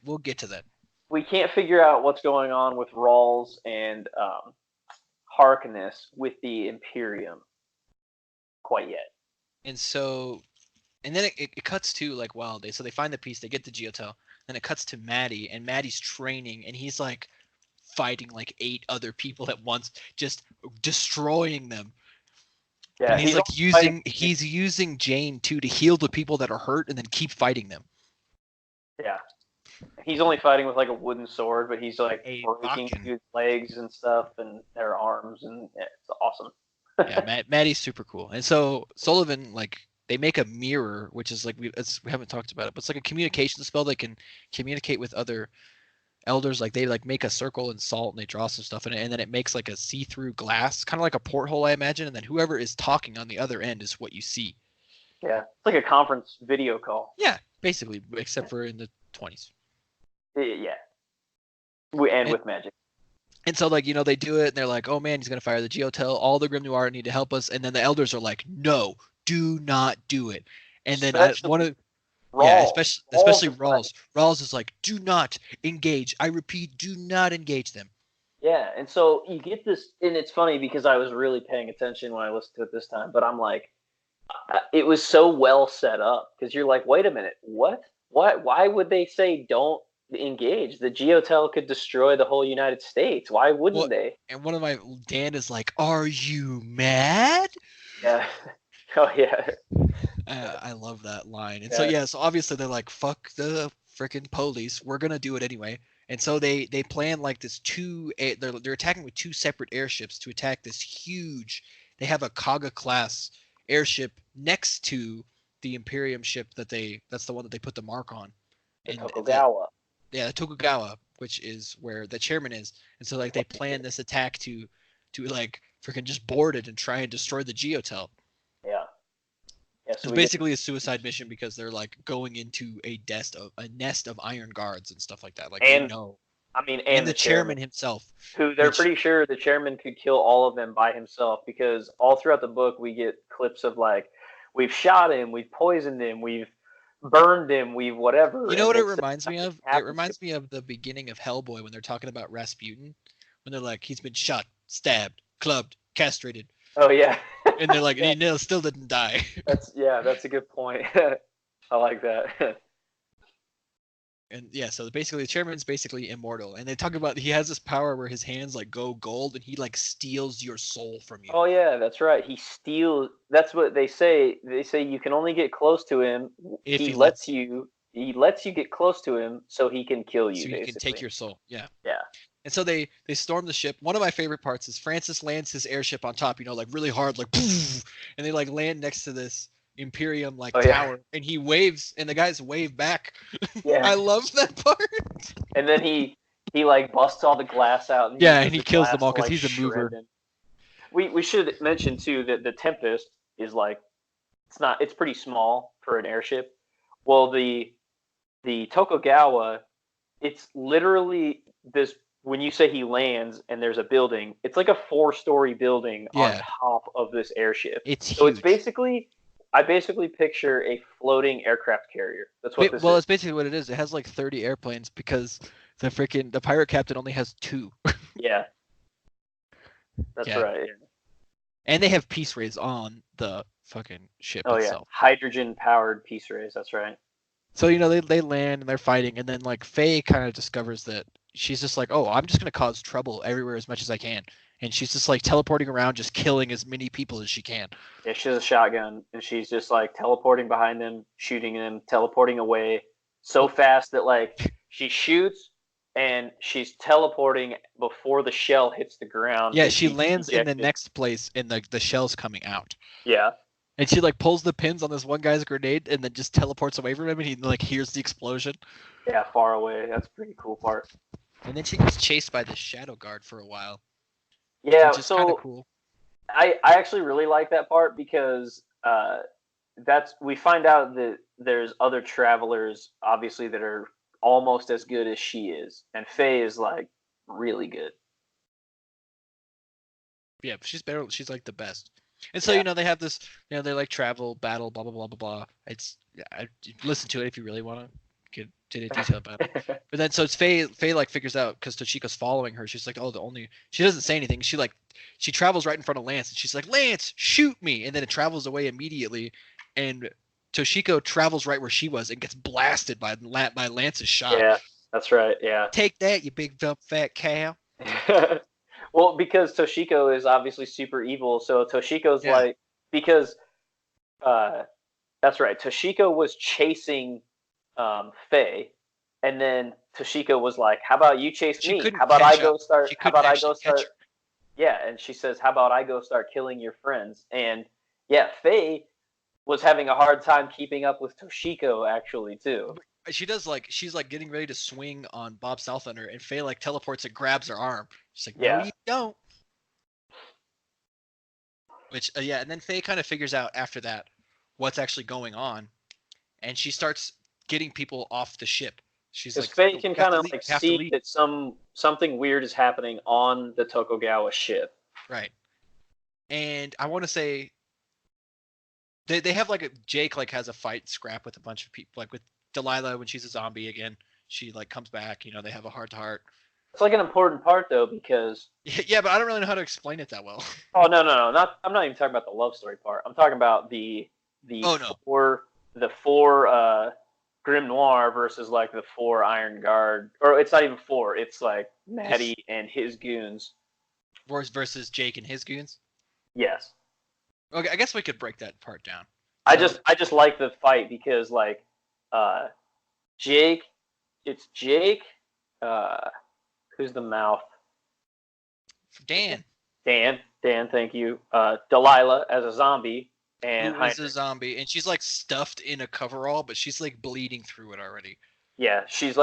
we'll get to that. We can't figure out what's going on with Rawls and Harkness with the Imperium quite yet. And so, and then it cuts to like Wild Day. So they find the piece, they get the Geotel, then it cuts to Maddie, and Maddie's training, and he's like fighting like 8 other people at once, just destroying them. Yeah, and he's like using Jane too to heal the people that are hurt and then keep fighting them. Yeah. He's only fighting with like a wooden sword, but he's like breaking dude's legs and stuff and their arms, and it's awesome. Yeah, Maddie's super cool. And so Sullivan, like, they make a mirror, which is like we haven't talked about it, but it's like a communication spell that can communicate with other elders. Like they like make a circle and salt, and they draw some stuff in it, and then it makes like a see-through glass, kind of like a porthole, I imagine. And then whoever is talking on the other end is what you see. Yeah, it's like a conference video call. Yeah, basically, except for in the 20s. Yeah, and with magic. And so, like, you know, they do it, and they're like, oh man, he's gonna fire the Geotel. All the Grimnoir need to help us, and then the elders are like, no, do not do it. And then especially Rawls. Rawls is like, do not engage. I repeat, do not engage them. Yeah, and so you get this, and it's funny because I was really paying attention when I listened to it this time, but I'm like, it was so well set up because you're like, wait a minute, what? Why would they say don't engage? The Geotel could destroy the whole United States. Why wouldn't they? And one of my Dan is like, are you mad? Yeah. Oh yeah. I love that line. And so obviously they're like, fuck the freaking police. We're gonna do it anyway. And so they plan like this they're attacking with 2 separate airships to attack this huge. They have a Kaga class airship next to the Imperium ship that's the one that they put the mark on. The Tokugawa. The Tokugawa, which is where the chairman is. And so like they plan this attack to like freaking just board it and try and destroy the Geotel. Yeah. So it's basically a suicide mission because they're like going into a nest of iron guards and stuff like that. Like, they know. I mean, and the chairman himself. who they're which- pretty sure the chairman could kill all of them by himself, because all throughout the book we get clips of like, we've shot him, we've poisoned him, we've burned him, we've whatever. You know and what it it's- reminds me nothing of? It happens reminds to me of the beginning of Hellboy when they're talking about Rasputin, when they're like, he's been shot, stabbed, clubbed, castrated, him. Oh yeah. and they're like, Yeah. and he still didn't die. That's a good point. I like that. And yeah, so basically the chairman's basically immortal, and they talk about he has this power where his hands like go gold, and he like steals your soul from you. Oh yeah, that's right. He steals. That's what they say. They say you can only get close to him. If he he lets you. He lets you get close to him so he can kill you. So he basically. can take your soul. Yeah. Yeah. And so they storm the ship. One of my favorite parts is Francis lands his airship on top, like really hard, like poof, and they like land next to this Imperium like tower, and he waves, and the guys wave back. Yeah. I love that part. And then he like busts all the glass out. And Yeah, uses and he the kills glass them all to, 'cause like, he's a mover. shred them. We should mention too that the Tempest is like, it's pretty small for an airship. Well, the Tokugawa, it's literally this. When you say he lands and there's a building, it's like a 4-story building on top of this airship. It's So huge. it's basically, I basically picture a floating aircraft carrier. That's what this Well, is. it's basically what it is. It has like 30 airplanes because the pirate captain only has 2. Yeah. That's Yeah. right. Yeah. And they have peace rays on the fucking ship Oh yeah, itself. hydrogen powered peace rays. That's right. So they land and they're fighting, and then like Faye kind of discovers that she's just like, oh, I'm just gonna cause trouble everywhere as much as I can, and she's just like teleporting around, just killing as many people as she can. Yeah, she has a shotgun and she's just like teleporting behind them, shooting them, teleporting away so fast that like she shoots and she's teleporting before the shell hits the ground. Yeah, and she she's lands in the ejected. next place, and the shell's coming out. Yeah. And she like pulls the pins on this one guy's grenade, and then just teleports away from him, and he like hears the explosion. Yeah, far away. That's a pretty cool part. And then she gets chased by the shadow guard for a while. Yeah, which is kind so of cool. I actually really like that part because we find out that there's other travelers obviously that are almost as good as she is, and Faye is like really good. Yeah, she's better. She's like the best. And so Yeah. they have this. They like travel, battle, blah blah blah blah blah. It's listen to it if you really want to get into detail about it. But then so it's Faye. Faye like figures out because Toshiko's following her. She's like, oh, she doesn't say anything. She travels right in front of Lance, and she's like, Lance, shoot me! And then it travels away immediately, and Toshiko travels right where she was and gets blasted by Lance's shot. Yeah, that's right. Yeah. Take that, you big dumb fat cow. Well, because Toshiko is obviously super evil, so Toshiko's like, because that's right. Toshiko was chasing Faye, and then Toshiko was like, "How about you chase me? How about I go start? How about I go start?" Yeah, and she says, "How about I go start killing your friends?" And yeah, Faye was having a hard time keeping up with Toshiko actually too. She does she's like getting ready to swing on Bob Southlander, and Faye like teleports and grabs her arm. She's like, no, you don't. Which and then Faye kind of figures out after that what's actually going on, and she starts getting people off the ship. She's like, Faye can kind of like see that something weird is happening on the Tokugawa ship. Right. And I want to say they have Jake has a fight scrap with a bunch of people, like with Delilah when she's a zombie again. She comes back, they have a heart to heart. It's an important part though, because yeah, but I don't really know how to explain it that well. Oh no, I'm not even talking about the love story part. I'm talking about the four Grimnoir versus the 4 Iron Guard, or it's not even 4. It's Maddie and his goons versus Jake and his goons. Yes. Okay, I guess we could break that part down. I just like the fight because Jake, it's Jake. Who's the mouth? Dan, thank you. Delilah as a zombie. And who is a zombie, and she's stuffed in a coverall, but she's bleeding through it already. Yeah, she's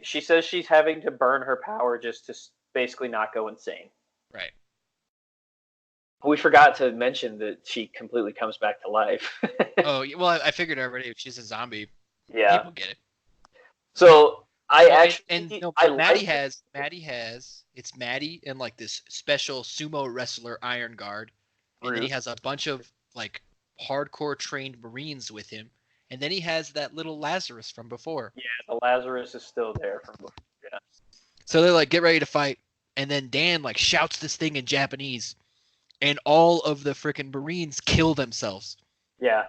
she says she's having to burn her power just to basically not go insane. Right. We forgot to mention that she completely comes back to life. Oh, well, I figured already if she's a zombie, yeah, people get it. So I No, actually no, I but like Maddie has it's Maddie and like this special sumo wrestler Iron Guard, and then he Brute. has a bunch of like hardcore trained Marines with him, and then he has that little Lazarus from before. Yeah, the Lazarus is still there from before. Yeah. So they're like, get ready to fight, and then Dan like shouts this thing in Japanese, and all of the freaking Marines kill themselves. Yeah.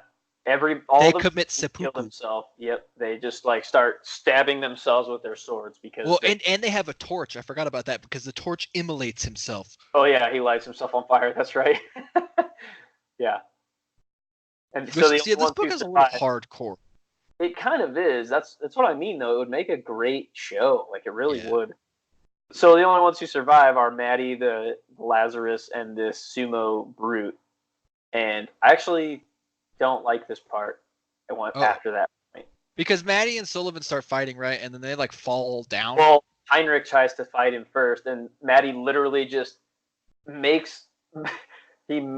All They the commit kill seppuku. themselves. Yep. They just like start stabbing themselves with their swords because Well, and they have a torch. I forgot about that because the torch immolates himself. oh yeah, he lights himself on fire. That's right. Yeah. And so the See, only this ones book who is a little survive, hardcore. it kind of is. That's what I mean though. It would make a great show. Like it really Yeah. would. So the only ones who survive are Maddie, the Lazarus, and this sumo brute. And I actually don't like this part. I went Oh. after that point. Because Maddie and Sullivan start fighting, right? And then they like fall down. Well, Heinrich tries to fight him first, and Maddie literally just makes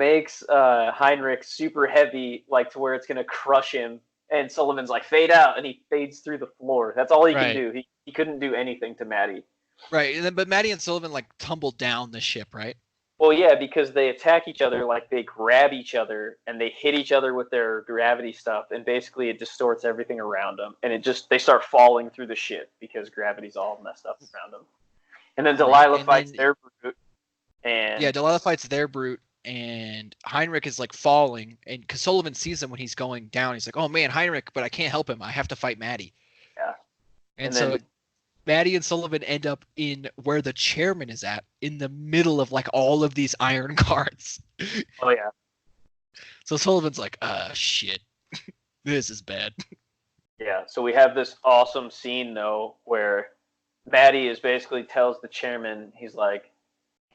Heinrich super heavy, like to where it's gonna crush him. And Sullivan's like, fade out, and he fades through the floor. That's all he Right. can do. He couldn't do anything to Maddie. Right. And then, but Maddie and Sullivan like tumble down the ship, right? Well, yeah, because they attack each other, like they grab each other and they hit each other with their gravity stuff, and basically it distorts everything around them, and they start falling through the ship because gravity's all messed up around them. And then Delilah And fights then- their brute, and Yeah, Delilah fights their brute, and Heinrich is like falling, and because Sullivan sees him when he's going down, he's like, "Oh man, Heinrich, but I can't help him. I have to fight Maddie." Yeah. And And so then- Maddie and Sullivan end up in where the chairman is at, in the middle of like all of these iron guards. oh yeah, So Sullivan's like, shit, this is bad. yeah. So we have this awesome scene though where Maddie is basically tells the chairman, he's like,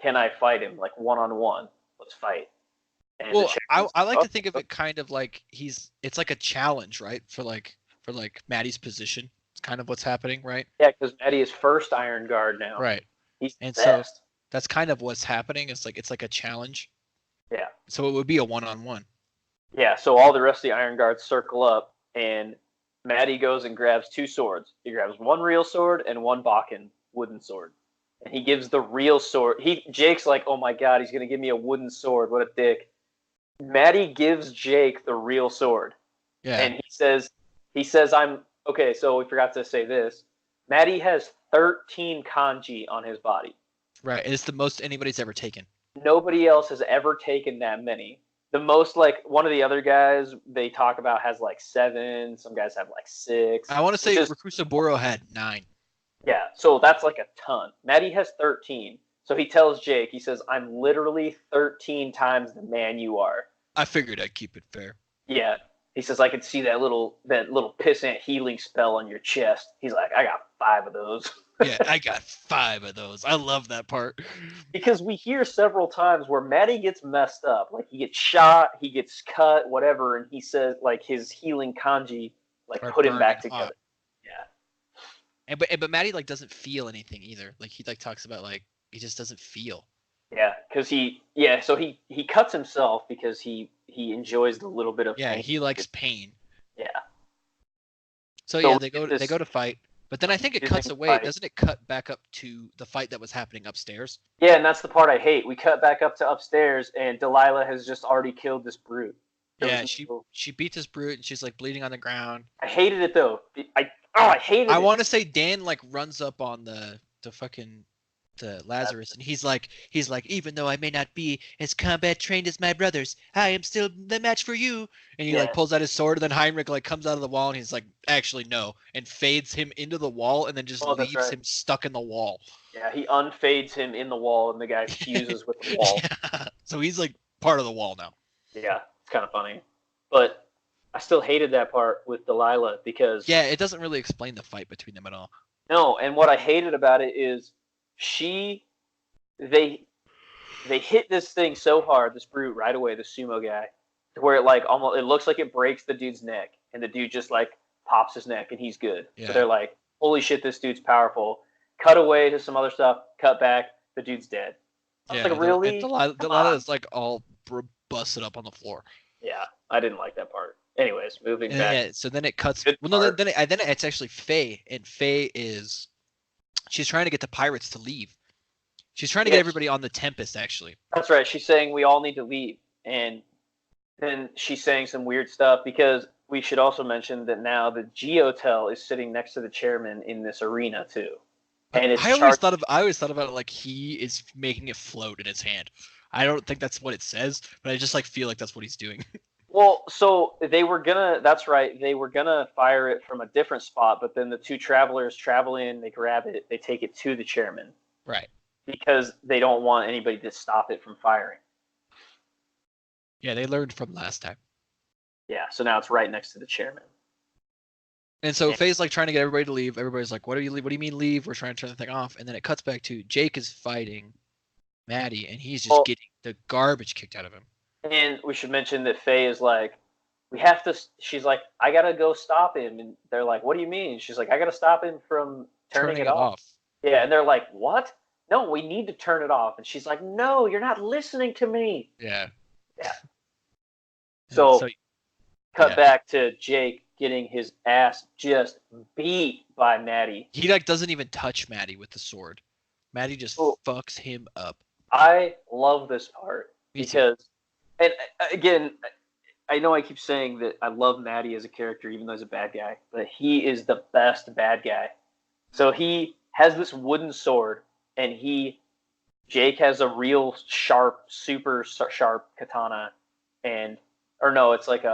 "Can I fight him like one-on-one? Let's fight." And the Well, chairman's I like "Oh, to think of it kind of like it's like a challenge, right? For like Maddie's position. It's kind of what's happening, right? yeah, because Maddie is first Iron Guard now. Right. He's And the so- best. That's kind of what's happening. It's like a challenge. Yeah. So it would be a one-on-one. Yeah, so all the rest of the Iron Guards circle up, and Maddie goes and grabs two swords. He grabs one real sword and one Bakken wooden sword. And he gives the real sword. Jake's like, oh my god, he's going to give me a wooden sword. What a dick. Maddie gives Jake the real sword. Yeah. And he says, okay, so we forgot to say this. Maddie has 13 kanji on his body. Right. It's the most anybody's ever taken. Nobody else has ever taken that many. The most, like, one of the other guys they talk about has like 7. Some guys have like 6. I want to say Which is- Rakusaburo had 9. Yeah, so that's like a ton. Maddie has 13. So he tells Jake, he says, I'm literally 13 times the man you are. I figured I'd keep it fair. Yeah. He says, I could see that little pissant healing spell on your chest. He's like, I got 5 of those. Yeah, I got 5 of those. I love that part. Because we hear several times where Maddie gets messed up. Like, he gets shot, he gets cut, whatever, and he says, like, his healing kanji, like, Are put him back burning hot. together. Yeah. But Maddie like doesn't feel anything either. Like he like talks about like he just doesn't feel. Yeah, because he cuts himself because he enjoys the little bit of Yeah, pain. he likes pain. Yeah. So So yeah, they go this- to fight. But then I think it This cuts is away. fight. Doesn't it cut back up to the fight that was happening upstairs? Yeah, and that's the part I hate. We cut back up to upstairs, and Delilah has just already killed this brute. There Yeah, was no- she beats this brute and she's like bleeding on the ground. I hated it though. I hated I it. want to say Dan like runs up on the fucking the Lazarus and he's like even though I may not be as combat trained as my brothers, I am still the match for you. And he like Yeah. pulls out his sword and then Heinrich like comes out of the wall and he's like actually no and fades him into the wall and then just Oh, that's leaves right. him stuck in the wall. Yeah, he unfades him in the wall, and the guy fuses with the wall. Yeah. So he's like part of the wall now. Yeah, it's kind of funny, but I still hated that part with Delilah because Yeah, it doesn't really explain the fight between them at all. no, and what I hated about it is they hit this thing so hard, this brute right away, the sumo guy, to where it like almost it looks like it breaks the dude's neck, and the dude just like pops his neck and he's good. Yeah. So they're like, holy shit, this dude's powerful. Cut away to some other stuff, cut back, the dude's dead. I was like, and really? Delilah Come on. is like all busted up on the floor. Yeah, I didn't like that part. Anyways, moving And back. yeah, so then it cuts. Good Well, no, part. then it's actually Faye, and Faye is she's trying to get the pirates to leave. She's trying to get Yeah, everybody on the Tempest, actually. That's right. She's saying we all need to leave, and then she's saying some weird stuff because we should also mention that now the Geotel is sitting next to the chairman in this arena too, and it's I always charged. thought about it like he is making it float in his hand. I don't think that's what it says, but I just like feel like that's what he's doing. Well, so they were gonna. That's right. They were gonna fire it from a different spot, but then the two travelers travel in, they grab it, they take it to the chairman Right. because they don't want anybody to stop it from firing. Yeah, they learned from last time. Yeah. So now it's right next to the chairman. And so Yeah. Faye's like trying to get everybody to leave. Everybody's like, "What do you mean leave? We're trying to turn the thing off." And then it cuts back to Jake is fighting Maddie, and he's just getting the garbage kicked out of him. And we should mention that Faye is like, we have to. She's like, I gotta go stop him, and they're like, what do you mean? She's like, I gotta stop him from turning it off. Yeah, and they're like, what? No, we need to turn it off. And she's like, no, you're not listening to me. Yeah. Yeah. And So cut yeah. back to Jake getting his ass just beat by Maddie. He like doesn't even touch Maddie with the sword. Maddie just fucks him up. I love this part Me too. because, and again, I know I keep saying that I love Maddie as a character, even though he's a bad guy, but he is the best bad guy. So he has this wooden sword, and Jake has a real sharp, super sharp katana, or no, it's like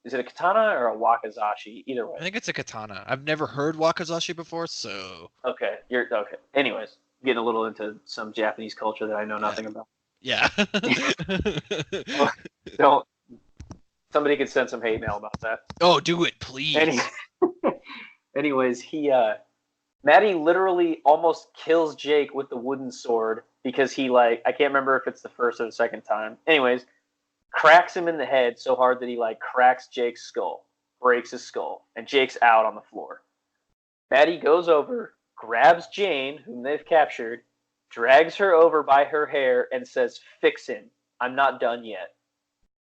is it a katana or a wakizashi? Either way. I think it's a katana. I've never heard wakizashi before, so. Okay, you're okay. Anyways, getting a little into some Japanese culture that I know nothing about. Yeah. Don't. Somebody could send some hate mail about that. Oh, do it, please. Anyways, Maddie literally almost kills Jake with the wooden sword because I can't remember if it's the first or the second time. Anyways, cracks him in the head so hard that he cracks Jake's skull, breaks his skull, and Jake's out on the floor. Maddie goes over, grabs Jane, whom they've captured, drags her over by her hair, and says, "Fix him. I'm not done yet."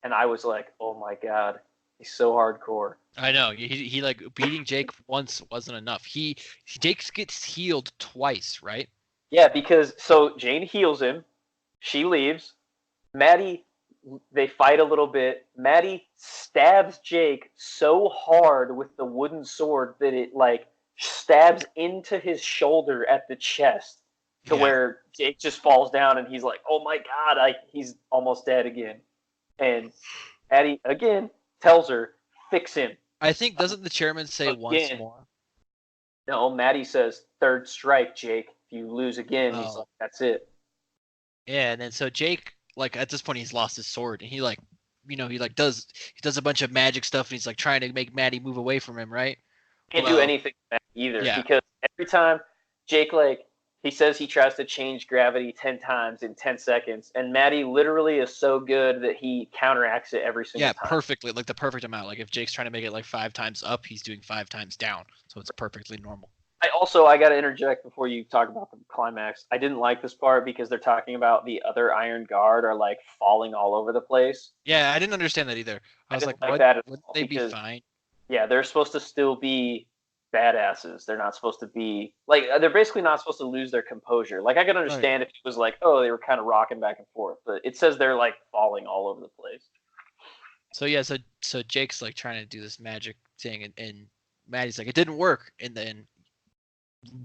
And I was like, "Oh my god, he's so hardcore." I know. He like beating Jake once wasn't enough. Jake gets healed twice, right? Yeah, because so Jane heals him, she leaves. Maddie, they fight a little bit. Maddie stabs Jake so hard with the wooden sword that it stabs into his shoulder at the chest to where Jake just falls down and he's like, "Oh my god, he's almost dead again." And Maddie again tells her, "Fix him." I think doesn't the chairman say once more? No, Maddie says, "Third strike, Jake. If you lose again," he's like, "That's it." Yeah, and then so Jake, at this point, he's lost his sword, and he does a bunch of magic stuff, and he's trying to make Maddie move away from him, right? Can't do anything with Maddie either, yeah. Because every time Jake he says he tries to change gravity 10 times in 10 seconds, and Maddie literally is so good that he counteracts it every single time. Yeah, perfectly, the perfect amount. If Jake's trying to make it 5 times up, he's doing 5 times down, so it's perfectly normal. I got to interject before you talk about the climax. I didn't like this part because they're talking about the other Iron Guard are falling all over the place. Yeah, I didn't understand that either. I was like, wouldn't they be fine? Yeah, they're supposed to still be badasses. They're not supposed to be they're basically not supposed to lose their composure. I could understand if it was they were kind of rocking back and forth, but it says they're falling all over the place. So yeah, so Jake's trying to do this magic thing, and Maddie's like, it didn't work, and then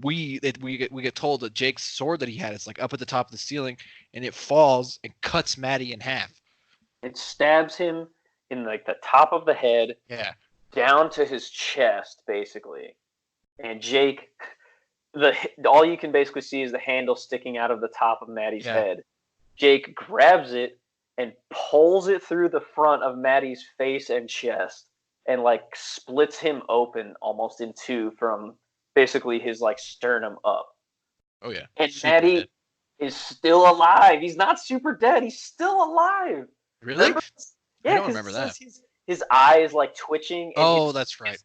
we get told that Jake's sword that he had is up at the top of the ceiling, and it falls and cuts Maddie in half. It stabs him in the top of the head. Yeah. Down to his chest, basically, and Jake, all you can basically see is the handle sticking out of the top of Maddie's head. Jake grabs it and pulls it through the front of Maddie's face and chest, and splits him open almost in two from basically his sternum up. Oh yeah. And Maddie is still alive. He's not super dead. He's still alive. Really? Remember? Yeah, I don't remember that. His eye is twitching. And that's right.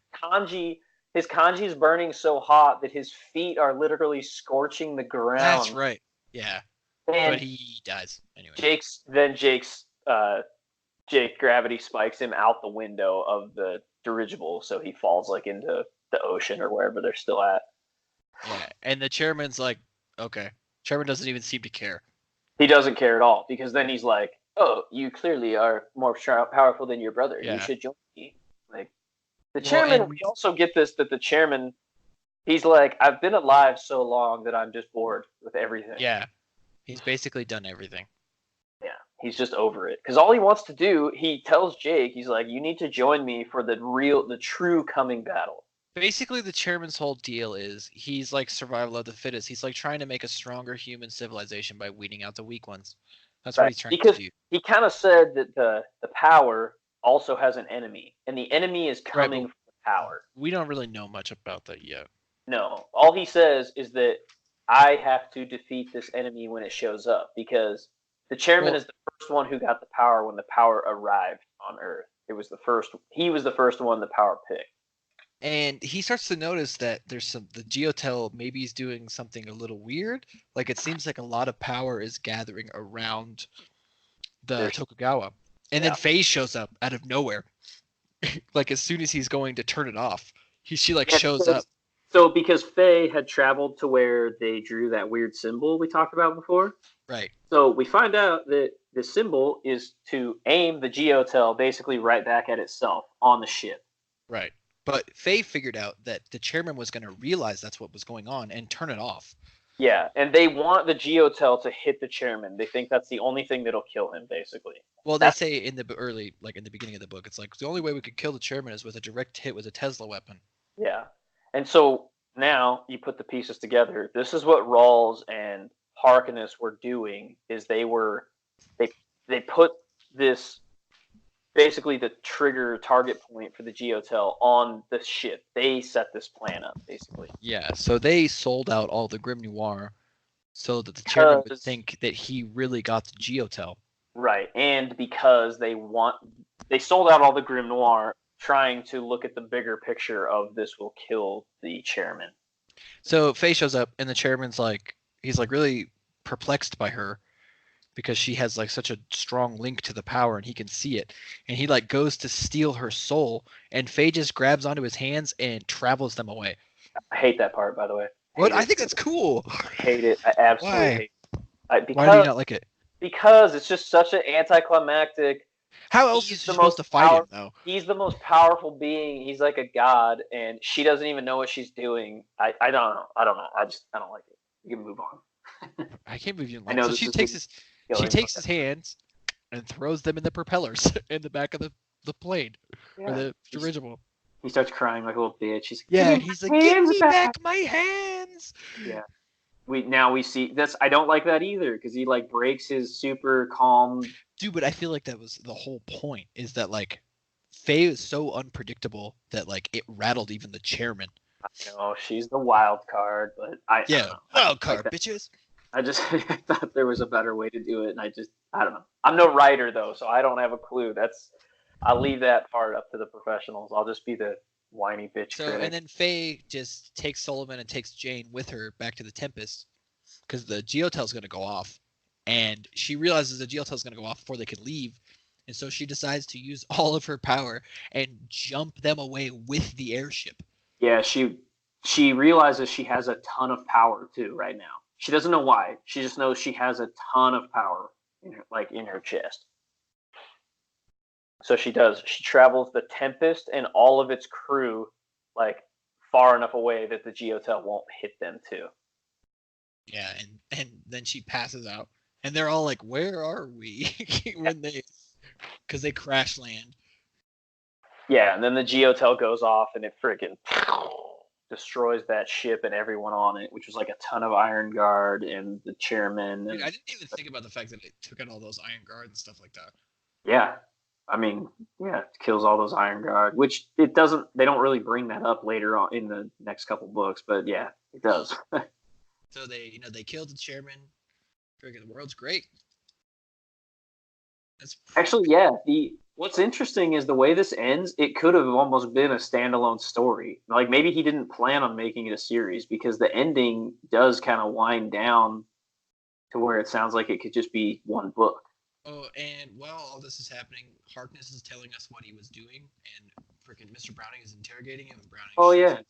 His kanji is burning so hot that his feet are literally scorching the ground. That's right. Yeah. And but he dies anyway. Jake's Jake gravity spikes him out the window of the dirigible, so he falls like into the ocean or wherever they're still at. Yeah, and the chairman's like, okay. Chairman doesn't even seem to care. He doesn't care at all because then he's like, "Oh, you clearly are more powerful than your brother. Yeah. You should join me." Like the Well, chairman. and- We also get this that the chairman, he's like, "I've been alive so long that I'm just bored with everything." Yeah, he's basically done everything. Yeah, he's just over it because all he wants to do, he tells Jake, he's like, "You need to join me for the true coming battle." Basically, the chairman's whole deal is he's like survival of the fittest. He's like trying to make a stronger human civilization by weeding out the weak ones. That's what he's trying because to do. he kind of said that the power also has an enemy, and the enemy is Right, coming but- from the power. We don't really know much about that yet. No, all he says is that I have to defeat this enemy when it shows up because the chairman Well- is the first one who got the power when the power arrived on Earth. He was the first one the power picked. And he starts to notice that the Geotel maybe is doing something a little weird. Like it seems like a lot of power is gathering around the Tokugawa. And then Faye shows up out of nowhere. Like as soon as he's going to turn it off, she shows up. So because Faye had traveled to where they drew that weird symbol we talked about before. Right. So we find out that the symbol is to aim the Geotel basically right back at itself on the ship. Right. But Faye figured out that the chairman was going to realize that's what was going on and turn it off. Yeah, and they want the Geotel to hit the chairman. They think that's the only thing that'll kill him, basically. Well, they say in the beginning of the book, it's like the only way we could kill the chairman is with a direct hit with a Tesla weapon. Yeah, and so now you put the pieces together. This is what Rawls and Harkness were doing. Is they put this basically the trigger target point for the Geotel on the ship. They set this plan up, basically. Yeah, so they sold out all the Grimnoir so that the chairman would think that he really got the Geotel. Right, and because they sold out all the Grimnoir trying to look at the bigger picture of this will kill the chairman. So Faye shows up and the chairman's like, he's like really perplexed by her because she has like such a strong link to the power and he can see it. And he like goes to steal her soul and Faye just grabs onto his hands and travels them away. I hate that part, by the way. I think that's cool. I hate it. I absolutely hate it. Why do you not like it? Because it's just such an anticlimactic. How else is she supposed to fight him, though? He's the most powerful being. He's like a god, and she doesn't even know what she's doing. I don't know. I don't like it. You can move on. I can't believe you didn't I like know it. So she takes his hands and throws them in the propellers in the back of the plane or the dirigible. He starts crying like a little bitch. He's like, yeah, he's like, give me back my hands. Yeah. We see this. I don't like that either because he like breaks his super calm. Dude, but I feel like that was the whole point. Is that like Faye is so unpredictable that like it rattled even the chairman. I know she's the wild card, but wild card, bitches. I just thought there was a better way to do it, and I don't know. I'm no writer though, so I don't have a clue. I'll leave that part up to the professionals. I'll just be the whiny bitch critic. And then Faye just takes Sullivan and takes Jane with her back to the Tempest because the Geotel's going to go off. And she realizes the Geotel's going to go off before they can leave. And so she decides to use all of her power and jump them away with the airship. Yeah, she realizes she has a ton of power too right now. She doesn't know why. She just knows she has a ton of power in her chest. So she does. She travels the Tempest and all of its crew like far enough away that the Geotel won't hit them too. Yeah, and then she passes out, and they're all like, "Where are we?" because they crash land. Yeah, and then the Geotel goes off, and it freaking destroys that ship and everyone on it, which was like a ton of Iron Guard and the chairman. Dude, I didn't even think about the fact that it took out all those Iron Guard and stuff like that. Yeah. I mean, yeah, it kills all those Iron Guard, which they don't really bring that up later on in the next couple books, but yeah, it does. So they killed the chairman. The world's great. Actually, yeah, what's interesting is the way this ends, it could have almost been a standalone story. Like maybe he didn't plan on making it a series because the ending does kind of wind down to where it sounds like it could just be one book. Oh, and while all this is happening, Harkness is telling us what he was doing, and freaking Mr. Browning is interrogating him, and Browning Oh shoots yeah, him.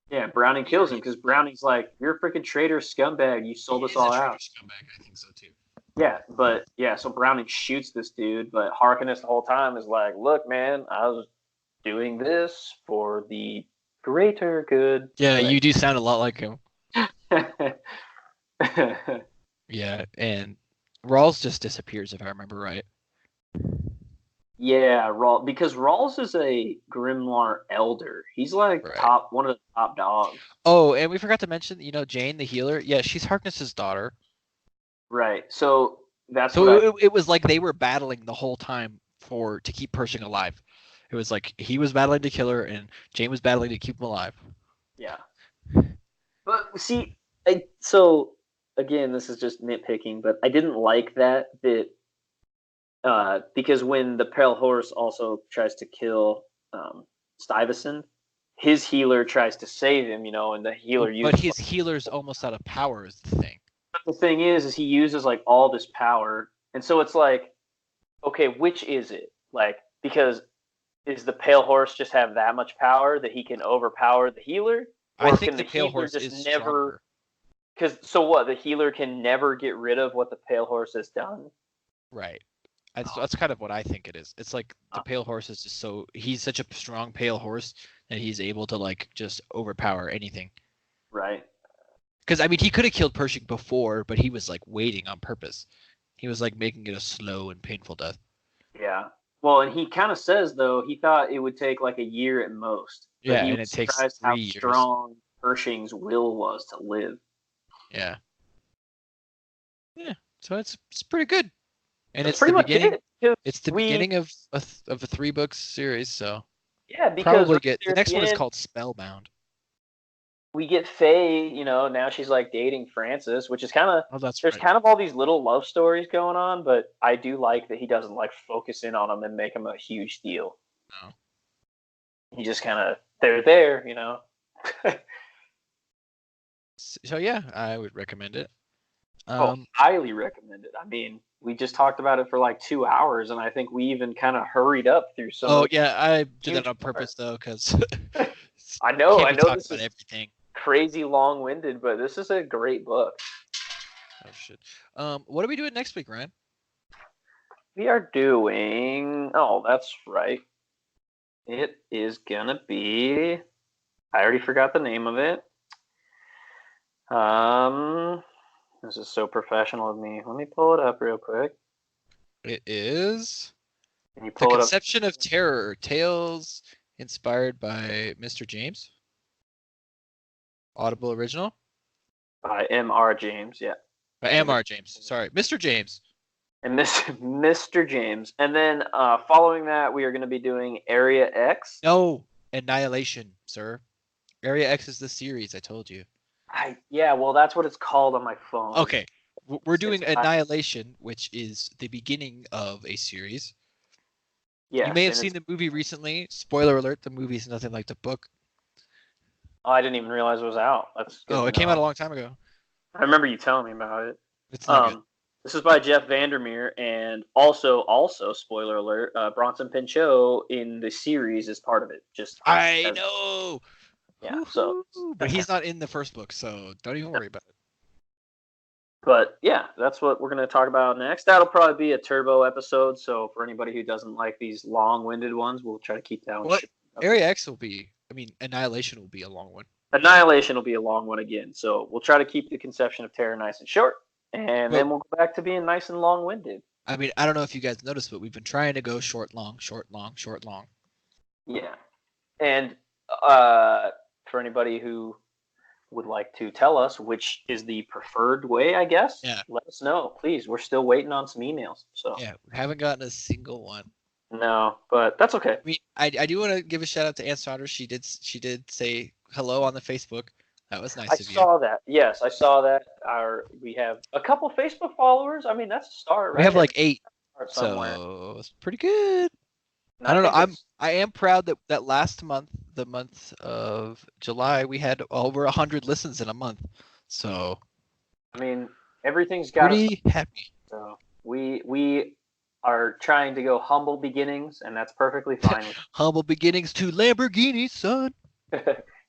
yeah. Browning kills him because Browning's like, "You're a freaking traitor, scumbag. You sold He us is all a traitor out." scumbag. I think so too. Yeah, but yeah. So Browning shoots this dude, but Harkness the whole time is like, "Look, man, I was doing this for the greater good." Yeah, Like, you do sound a lot like him. Yeah, and Rawls just disappears if I remember right. yeah, because Rawls is a Grimnoir elder. He's like Right. one of the top dogs. Oh, and we forgot to mention, Jane the healer. Yeah, she's Harkness's daughter. Right. So that's So what it was like they were battling the whole time to keep Pershing alive. It was like he was battling to kill her, and Jane was battling to keep him alive. yeah. But see, so again, this is just nitpicking, but I didn't like that because when the Pale Horse also tries to kill Stuyvesant, his healer tries to save him, and the healer But uses. his healer's almost out of power is the thing. The thing is he uses like all this power, and so it's like, okay, which is it? Like, because is the Pale Horse just have that much power that he can overpower the healer, I or think can the the Pale healer Horse just is never? stronger. Because so what? The healer can never get rid of what the Pale Horse has done. Right. That's kind of what I think it is. It's like the Pale Horse is just he's such a strong Pale Horse that he's able to like just overpower anything. Right. Because I mean, he could have killed Pershing before, but he was like waiting on purpose. He was like making it a slow and painful death. Yeah. Well, and he kind of says though he thought it would take like a year at most. But Yeah, he and was it takes surprised 3 how years. strong Pershing's will was to live. Yeah. Yeah. So it's pretty good. And That's it's pretty the much beginning. it. It's the beginning of a 3-book series, so Yeah, because probably right get there the at next the one is end, called Spellbound. we get Faye. Now she's like dating Francis, which is kind of Oh, that's there's right. kind of all these little love stories going on, but I do like that he doesn't like focus in on them and make them a huge deal. No. He just kind of they're there. So yeah, I would recommend it. Highly recommend it. I mean, we just talked about it for like 2 hours, and I think we even kind of hurried up through some. Oh yeah, I did that huge on purpose though, because I know can't be talking this about is everything. crazy long-winded, but this is a great book. Oh shit. What are we doing next week, Ryan? We are doing. Oh, that's right. It is gonna be. I already forgot the name of it. This is so professional of me. Let me pull it up real quick. It is Can you The pull it up? Conception of Terror: Tales inspired by Mr. James. Audible original By M.R. James, yeah. by M.R. James. Sorry, Mr. James. And Mr. James. And then following that, we are going to be doing Area X. No, Annihilation, sir. Area X is the series I told you. Yeah, well, that's what it's called on my phone. Okay, we're doing Annihilation, which is the beginning of a series. Yes, you may have seen the movie recently. Spoiler alert: the movie is nothing like the book. Oh, I didn't even realize it was out. That's good. Oh, it came out a long time ago. I remember you telling me about it. It's not good. This is by Jeff Vandermeer, and also, spoiler alert, Bronson Pinchot in the series is part of it. I know. Yeah, Woo-hoo. But he's not in the first book, so don't even worry about it. But yeah, that's what we're going to talk about next. That'll probably be a turbo episode. So for anybody who doesn't like these long-winded ones, we'll try to keep that one. Well, Area X Annihilation will be a long one. Annihilation will be a long one again. So we'll try to keep the Conception of Terror nice and short, and then we'll go back to being nice and long-winded. I mean, I don't know if you guys noticed, but we've been trying to go short, long, short, long, short, long. Yeah. And for anybody who would like to tell us which is the preferred way, I guess, let us know, please. We're still waiting on some emails. So yeah, we haven't gotten a single one. No, but that's okay. I mean, I do want to give a shout out to Ann Saunders. She did say hello on the Facebook. That was nice of you. I saw that. Yes, I saw that. We have a couple Facebook followers. I mean, that's a start, right? We have like 8, so it's pretty good. I don't know. I am proud that last month, the month of July, we had over 100 listens in a month. So I mean, everything's got pretty happy. So we are trying to go humble beginnings, and that's perfectly fine. Humble beginnings to Lamborghini, son.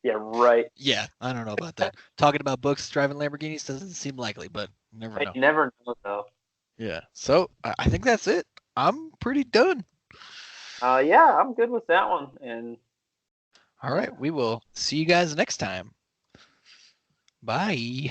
Yeah, right. Yeah, I don't know about that. Talking about books driving Lamborghinis doesn't seem likely, but you never know. You never know, though. Yeah, so I think that's it. I'm pretty done. Yeah, I'm good with that one. And all right, we will see you guys next time. Bye.